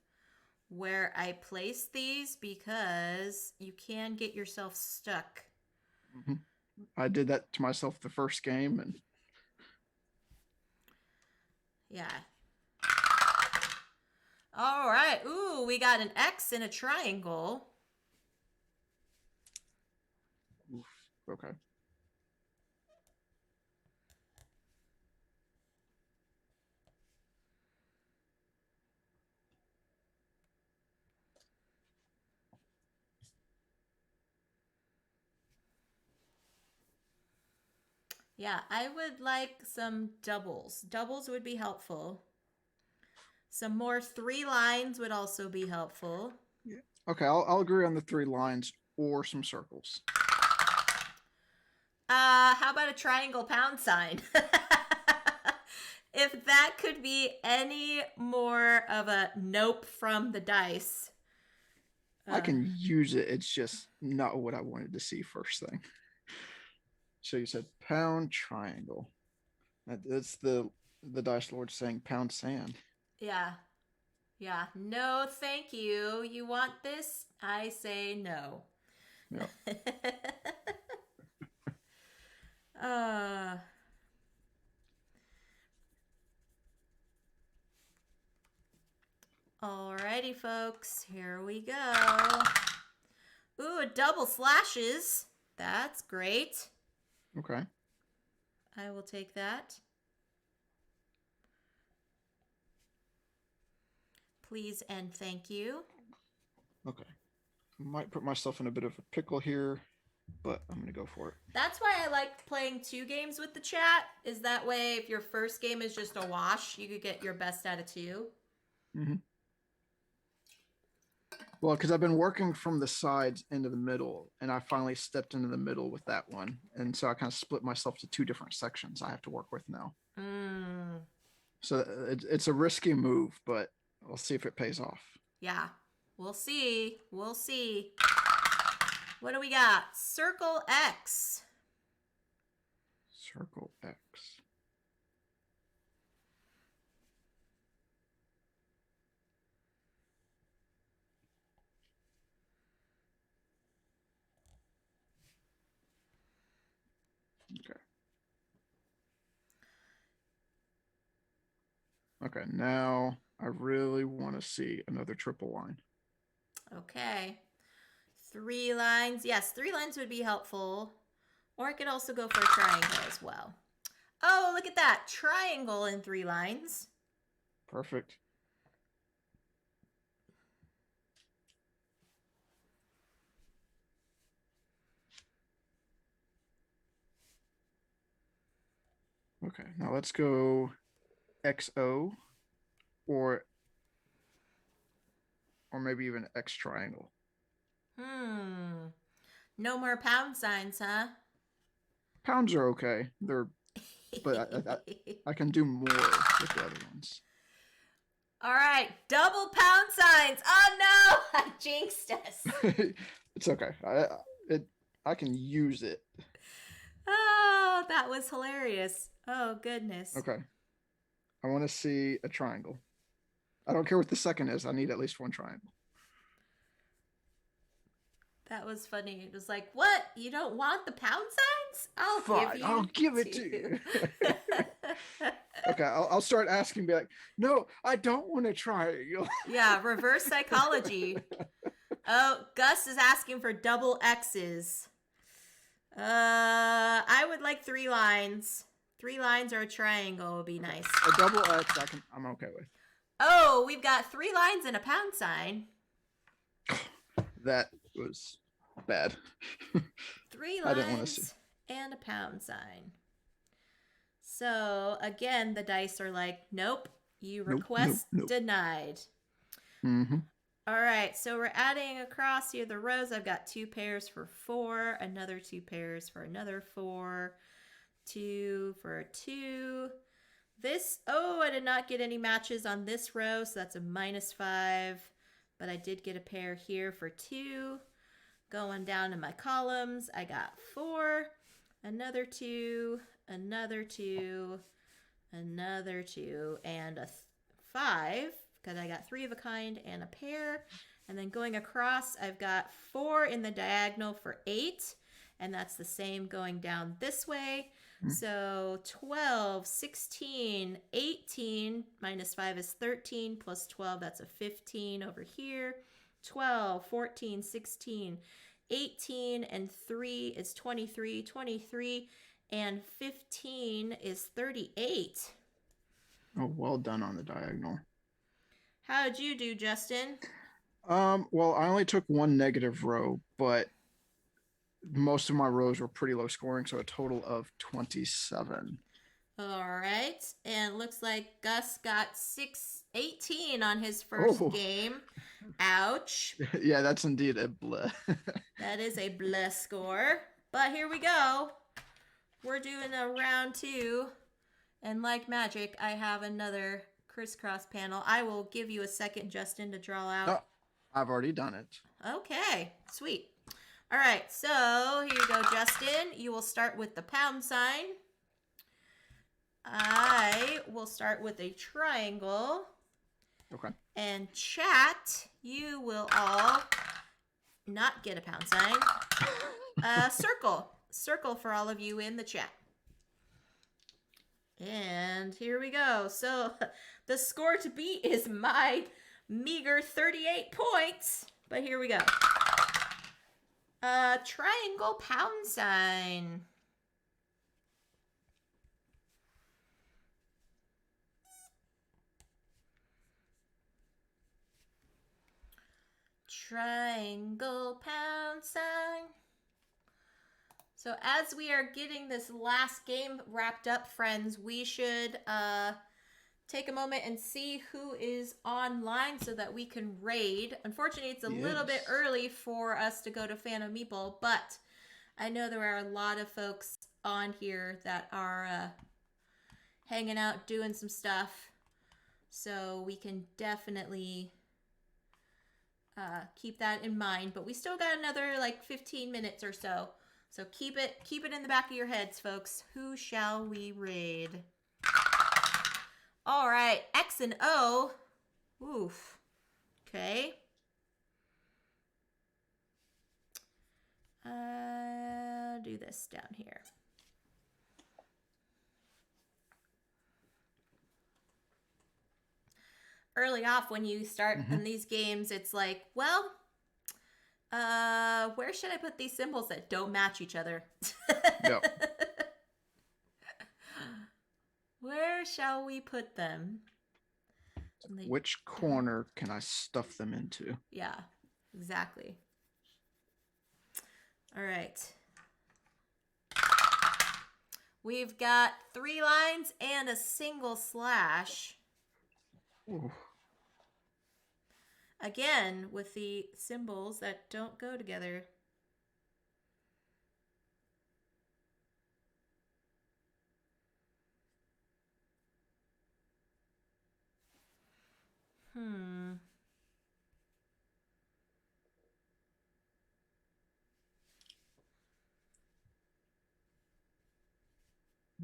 where I place these because you can get yourself stuck. Mm-hmm. I did that to myself the first game, and yeah. All right. Ooh, we got an X and a triangle. oof, okay. Yeah, I would like some doubles. Doubles would be helpful. Some more 3 lines would also be helpful. Yeah. Okay, I'll agree on the 3 lines or some circles. How about a triangle pound sign? If that could be any more of a nope from the dice. I can use it. It's just not what I wanted to see first thing. So you said pound triangle. That's the dice lord saying pound sand. Yeah. Yeah. No, thank you. You want this? I say no. Yep. uh Alrighty, folks. Here we go. Ooh, double slashes. That's great. Okay. I will take that. Please and thank you. Okay. Might put myself in a bit of a pickle here, but I'm going to go for it. That's why I like playing 2 games with the chat. Is that way, if your first game is just a wash, you could get your best out of 2. Mm-hmm. Well, because I've been working from the sides into the middle, and I finally stepped into the middle with that one. And so I kind of split myself to 2 different sections I have to work with now. So it's a risky move, but we'll see if it pays off. Yeah. We'll see. We'll see. What do we got? Circle X. Circle X. Okay. Okay, now I really want to see another triple line. Okay. 3 lines. Yes, 3 lines would be helpful. Or I could also go for a triangle as well. Oh, look at that. Triangle in 3 lines. Perfect. Okay, now let's go XO or maybe even X triangle. No more pound signs, huh? Pounds are okay. But I can do more with the other ones. All right, double pound signs. Oh no, I jinxed us. It's okay. I can use it. Oh, that was hilarious. Oh goodness. Okay. I want to see a triangle. I don't care what the second is. I need at least one triangle. That was funny. It was like, what? You don't want the pound signs? I'll give it to you. Okay, I'll start asking, be like, no, I don't want a triangle. Yeah, reverse psychology. Oh, Gus is asking for double X's. I would like 3 lines. 3 lines or a triangle would be nice. A double X, I'm okay with. Oh, we've got 3 lines and a pound sign. That was bad. 3 I didn't want to see. lines and a pound sign. So again, the dice are like, nope, you request denied. Mm-hmm. All right, so we're adding across here the rows. I've got 2 pairs for 4, another 2 pairs for another 4, 2 for 2. This, oh, I did not get any matches on this row, so that's a -5. But I did get a pair here for 2. Going down in my columns, I got 4, another 2, another 2, another 2, and a 5, because I got 3 of a kind and a pair. And then going across, I've got 4 in the diagonal for 8, and that's the same going down this way. So 12, 16, 18, -5 is 13, plus 12, that's a 15 over here. 12, 14, 16, 18, and 3 is 23, 23, and 15 is 38. Oh, well done on the diagonal. How'd you do, Justin? Well, I only took 1 negative row, but most of my rows were pretty low scoring, so a total of 27. All right, and looks like Gus got 18 on his first game. Ouch. Yeah, that's indeed a bleh. That is a bleh score. But here we go. We're doing a round 2, and like magic, I have another crisscross panel. I will give you a second, Justin, to draw out. Oh, I've already done it. Okay, sweet. All right, so here you go, Justin. You will start with the pound sign. I will start with a triangle. Okay. And chat, you will all not get a pound sign. Circle. Circle for all of you in the chat. And here we go. So the score to beat is my meager 38 points. But here we go. Triangle pound sign. Triangle pound sign. So as we are getting this last game wrapped up, friends, we should take a moment and see who is online so that we can raid. Unfortunately, it's a little bit early for us to go to Phantom Meeple, but I know there are a lot of folks on here that are hanging out, doing some stuff. So we can definitely keep that in mind. But we still got another like 15 minutes or so. So keep it in the back of your heads, folks. Who shall we raid? All right, X and O. Oof. Okay. Do this down here. Early off, when you start in these games, it's like, well, where should I put these symbols that don't match each other? Yep. Where shall we put them? Which corner can I stuff them into? Yeah, exactly. All right. We've got 3 lines and a single slash. Ooh. Again, with the symbols that don't go together.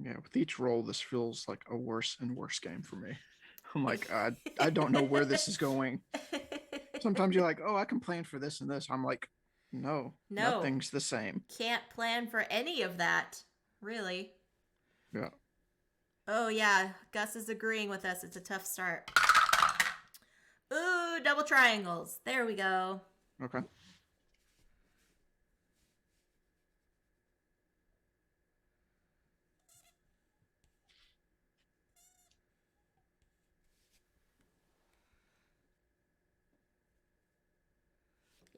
Yeah, with each roll, this feels like a worse and worse game for me. I'm like, I don't know where this is going. Sometimes you're like, oh, I can plan for this and this. I'm like, no, nothing's the same. Can't plan for any of that, really. Yeah. Oh, yeah. Gus is agreeing with us. It's a tough start. Ooh, double triangles. There we go. Okay.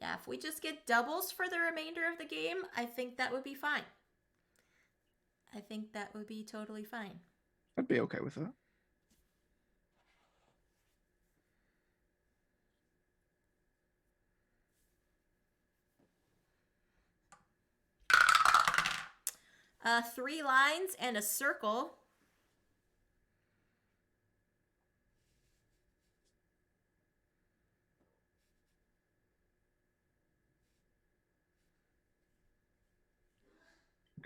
Yeah, if we just get doubles for the remainder of the game, I think that would be fine. I think that would be totally fine. I'd be okay with that. Three lines and a circle.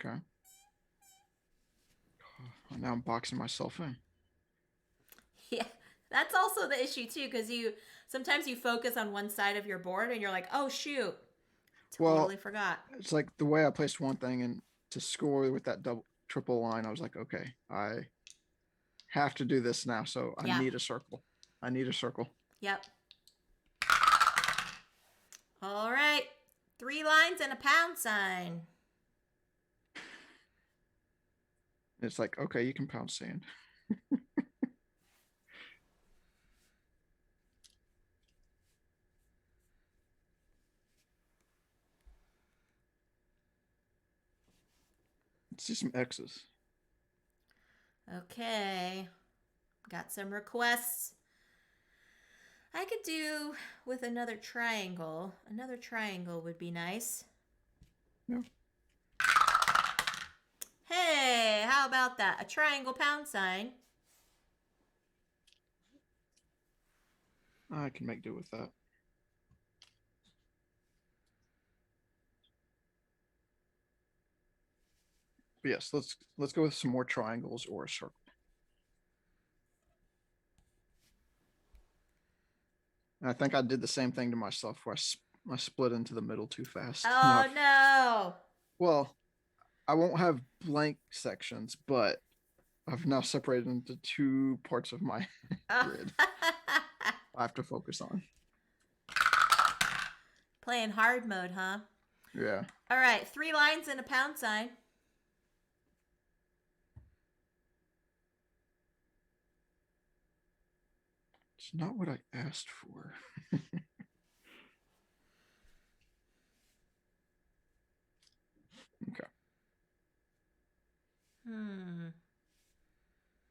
Okay. Now I'm boxing myself in. Yeah, that's also the issue too, because sometimes you focus on one side of your board and you're like, oh shoot, totally forgot. It's like the way I placed one thing and to score with that triple line, I was like, okay, I have to do this now. So I need a circle. I need a circle. Yep. All right. 3 lines and a pound sign. It's like, okay, you can pound sand. Let's see some X's. Okay. Got some requests. I could do with another triangle. Another triangle would be nice. Yeah. Hey, how about that? A triangle pound sign. I can make do with that. But yes, let's go with some more triangles or a circle. And I think I did the same thing to myself where I split into the middle too fast. Oh no. Well, I won't have blank sections, but I've now separated into 2 parts of my grid. I have to focus on. Playing hard mode, huh? Yeah. All right, 3 lines and a pound sign. It's not what I asked for. Okay.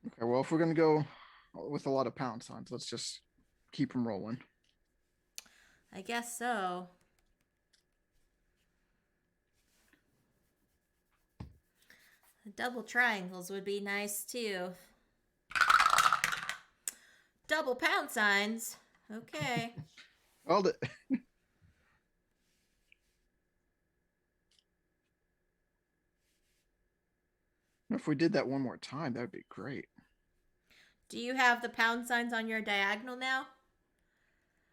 Okay, well, if we're going to go with a lot of pound signs, let's just keep them rolling. I guess so. Double triangles would be nice too. Double pound signs. Okay. Well, If we did that one more time, that'd be great. Do you have the pound signs on your diagonal now?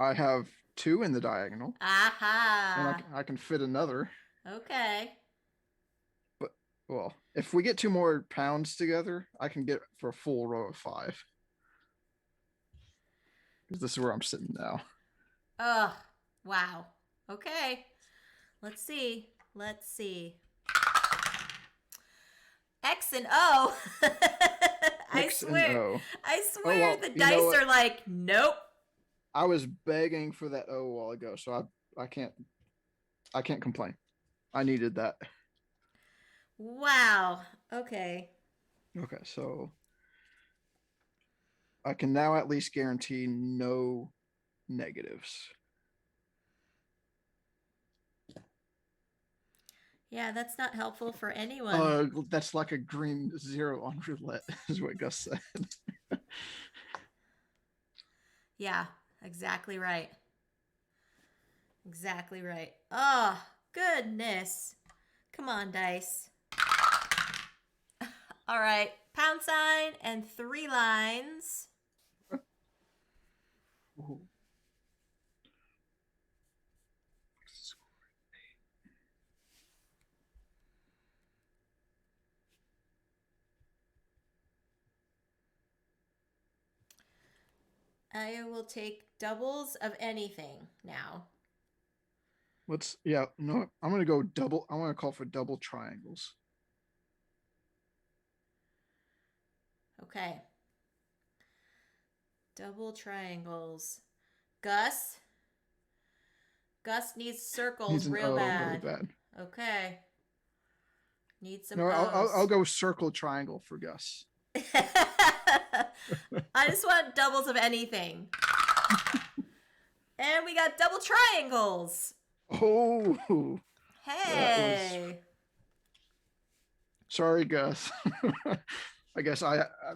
I have two in the diagonal, and Aha. I can fit another. Okay. But well, if we get two more pounds together, I can get for a full row of five. Because this is where I'm sitting now. Ugh. Wow. Okay. Let's see. Let's see. X and O. I X and swear. O. I Oh swear well, the you know dice what? are like, nope. I was begging for that O a while ago, so I can't complain. I needed that. Wow. Okay. Okay, so I can now at least guarantee no negatives. Yeah, that's not helpful for anyone. That's like a green zero on roulette, is what Gus said. Yeah, exactly right. Exactly right. Oh, goodness. Come on, dice. All right. Pound sign and 3 lines. Ooh. I will take doubles of anything now. Yeah, no, I'm gonna go double. I want to call for double triangles. Okay. Double triangles. Gus? Gus needs circles Needs an real O really bad. bad. Okay. Need some No, I'll O's. go circle triangle for Gus. I just want doubles of anything. And we got double triangles. Oh, that was Hey. sorry, Gus. I guess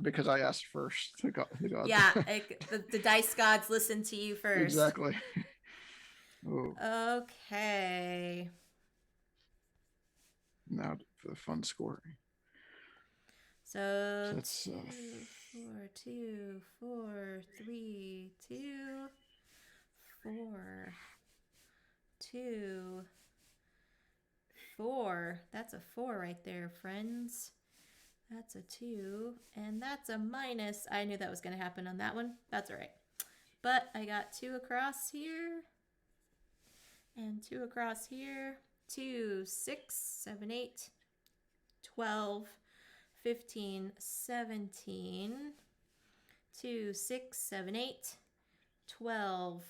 because I asked first. Yeah, the dice gods listen to you first. Exactly. Oh, Okay. now for the fun scoring. So, So that's 2, 4, 2, 4, 3, 2, 4, 2, 4. That's a 4 right there, friends. That's a 2, and that's a minus. I knew that was going to happen on that one. That's all right. But I got 2 across here, and 2 across here. 2, 6, 7, 8, 12, 15, 17, 2, 6, 7, 8, 12,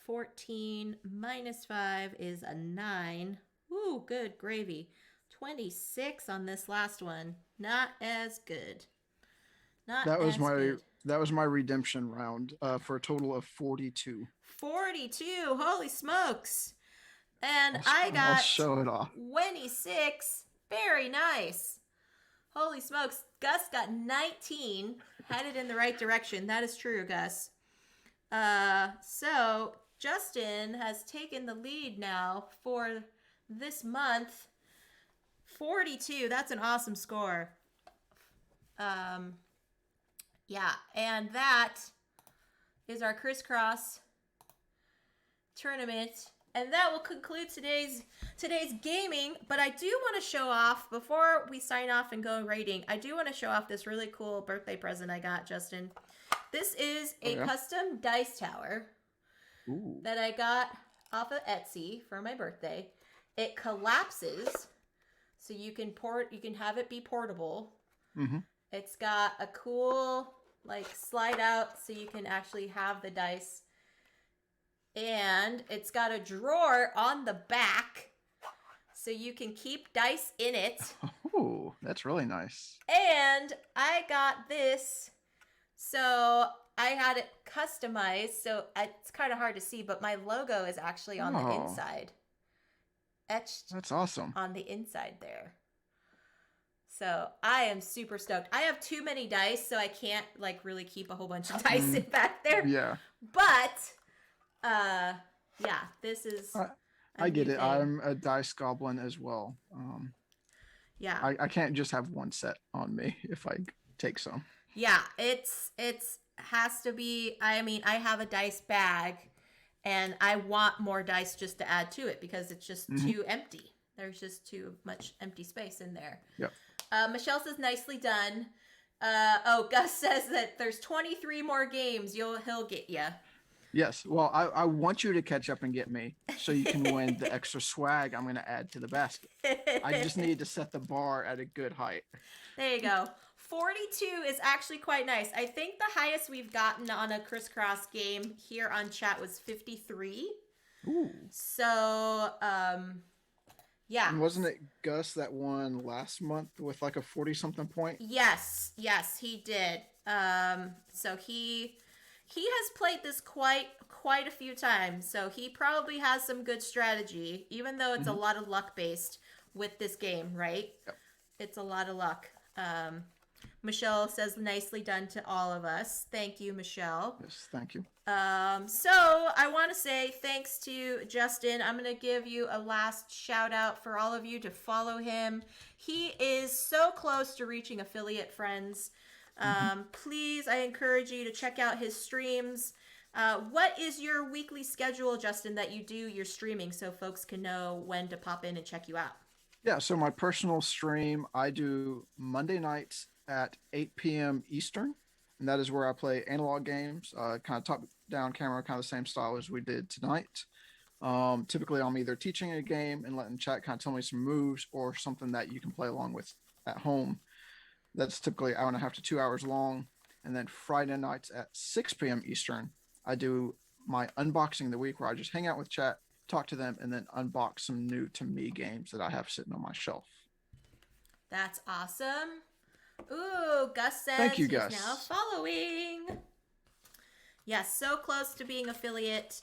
14, minus 5 is a 9. Ooh, good gravy. 26 on this last one. Not as good. Not that was as good. my redemption round for a total of 42. 42. Holy smokes. And I I'll got show it off. 26. Very nice. Holy smokes. Gus got 19. Headed in the right direction. That is true, Gus. So Justin has taken the lead now for this month. 42. That's an awesome score. Yeah, and that is our crisscross tournament. And that will conclude today's gaming. But I do want to show off, before we sign off and go rating, I do want to show off this really cool birthday present I got, Justin. This is a custom dice tower that I got off of Etsy for my birthday. It collapses, so you can have it be portable. Mm-hmm. It's got a cool slide out, so you can actually have the dice. And it's got a drawer on the back, so you can keep dice in it. Oh, that's really nice. And I got this, so I had it customized, so it's kind of hard to see, but my logo is actually on the inside. Etched. That's awesome. On the inside there. So I am super stoked. I have too many dice, so I can't really keep a whole bunch of dice in back there. Yeah. But yeah, this is I get it. I'm a dice goblin as well. Yeah. I can't just have one set on me if I take some. Yeah, it's has to be. I mean, I have a dice bag, and I want more dice just to add to it because it's just Hmm. too empty. There's just too much empty space in there. Yep. Michelle says nicely done. Oh, Gus says that there's 23 more games. He'll get you. Yes. Well, I want you to catch up and get me so you can win the extra swag I'm going to add to the basket. I just need to set the bar at a good height. There you go. 42 is actually quite nice. I think the highest we've gotten on a crisscross game here on chat was 53. Ooh. So, yeah. And wasn't it Gus that won last month with like a 40 something point? Yes, he did. So he has played this quite a few times. So he probably has some good strategy, even though it's a lot of luck based with this game, right? Yep. It's a lot of luck. Michelle says nicely done to all of us. Thank you, Michelle. Yes, thank you. So I want to say thanks to Justin. I'm going to give you a last shout out for all of you to follow him. He is so close to reaching affiliate friends. Please, I encourage you to check out his streams. What is your weekly schedule, Justin, that you do your streaming so folks can know when to pop in and check you out? Yeah, so my personal stream, I do Monday nights at 8 p.m. Eastern, and that is where I play analog games, kind of top-down camera, kind of the same style as we did tonight. Typically, I'm either teaching a game and letting chat kind of tell me some moves or something that you can play along with at home. That's typically 1.5 to 2 hours long. And then Friday nights at 6 p.m. Eastern, I do my unboxing of the week where I just hang out with chat, talk to them, and then unbox some new to me games that I have sitting on my shelf. That's awesome. Ooh, Gus says Thank you, he's Gus. now following. Yes, so close to being affiliate.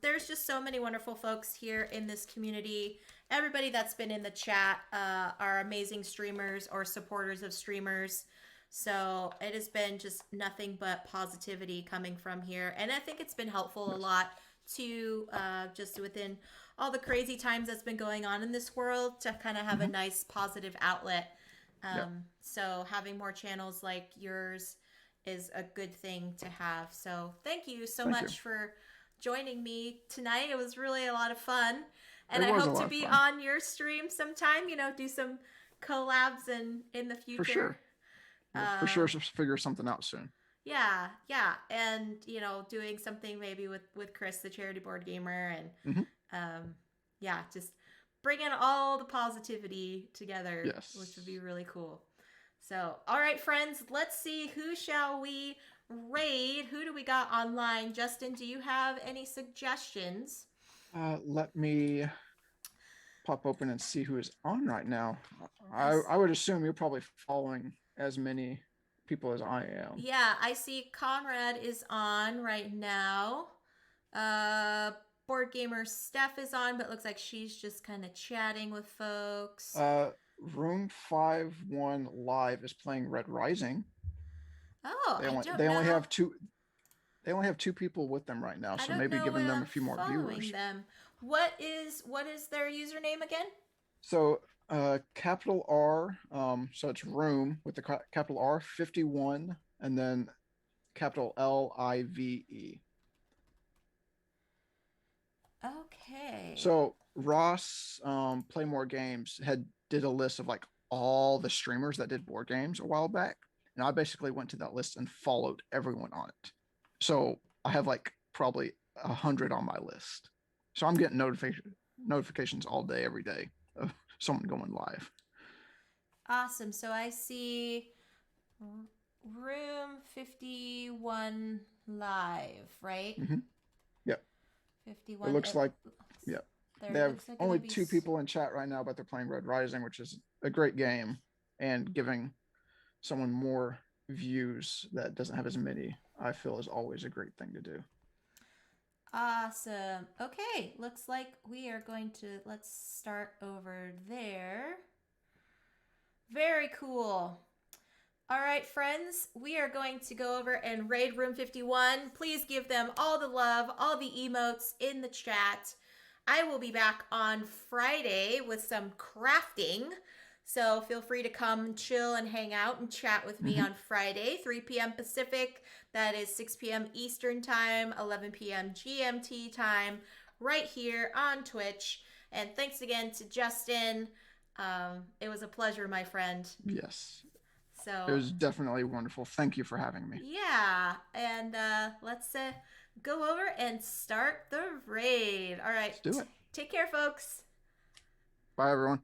There's just so many wonderful folks here in this community. Everybody that's been in the chat are amazing streamers or supporters of streamers. So it has been just nothing but positivity coming from here. And I think it's been helpful a lot to just within all the crazy times that's been going on in this world to kind of have a nice positive outlet. So having more channels like yours is a good thing to have. So thank you so much for joining me tonight. It was really a lot of fun. And I hope to be on your stream sometime, do some collabs in the future. For sure. For sure, figure something out soon. Yeah. And, doing something maybe with Chris, the charity board gamer, and just bringing all the positivity together, which would be really cool. So, all right, friends, let's see, who shall we raid? Who do we got online? Justin, do you have any suggestions? Let me pop open and see who is on right now. I would assume you're probably following as many people as I am. Yeah, I see Conrad is on right now. Board gamer Steph is on, but looks like she's just kind of chatting with folks. Room 5-1 Live is playing Red Rising. Oh, they only have two. They only have 2 people with them right now, so maybe giving them a few more viewers. What is their username again? So capital R, so it's room with the capital R 51 and then capital LIVE. Okay. So Ross, Play More Games, did a list of like all the streamers that did board games a while back, and I basically went to that list and followed everyone on it. So I have like probably 100 on my list. So I'm getting notifications all day, every day of someone going live. Awesome. So I see room 51 live, right? Yep. 51. It looks like, yep. They have like only 2 people in chat right now, but they're playing Red Rising, which is a great game, and giving someone more views that doesn't have as many, I feel, is always a great thing to do. Awesome. Okay, looks like we are going to, let's start over there. Very cool. All right, friends, we are going to go over and raid room 51. Please give them all the love, all the emotes in the chat. I will be back on Friday with some crafting. So feel free to come chill and hang out and chat with me Hmm. on Friday, 3 p.m. Pacific. That is 6 p.m. Eastern Time, 11 p.m. GMT time, right here on Twitch. And thanks again to Justin. It was a pleasure, my friend. Yes, it So, was definitely wonderful. Thank you for having me. yeah. And let's go over and start the raid. All right. Let's do it. Take care, folks. Bye, everyone.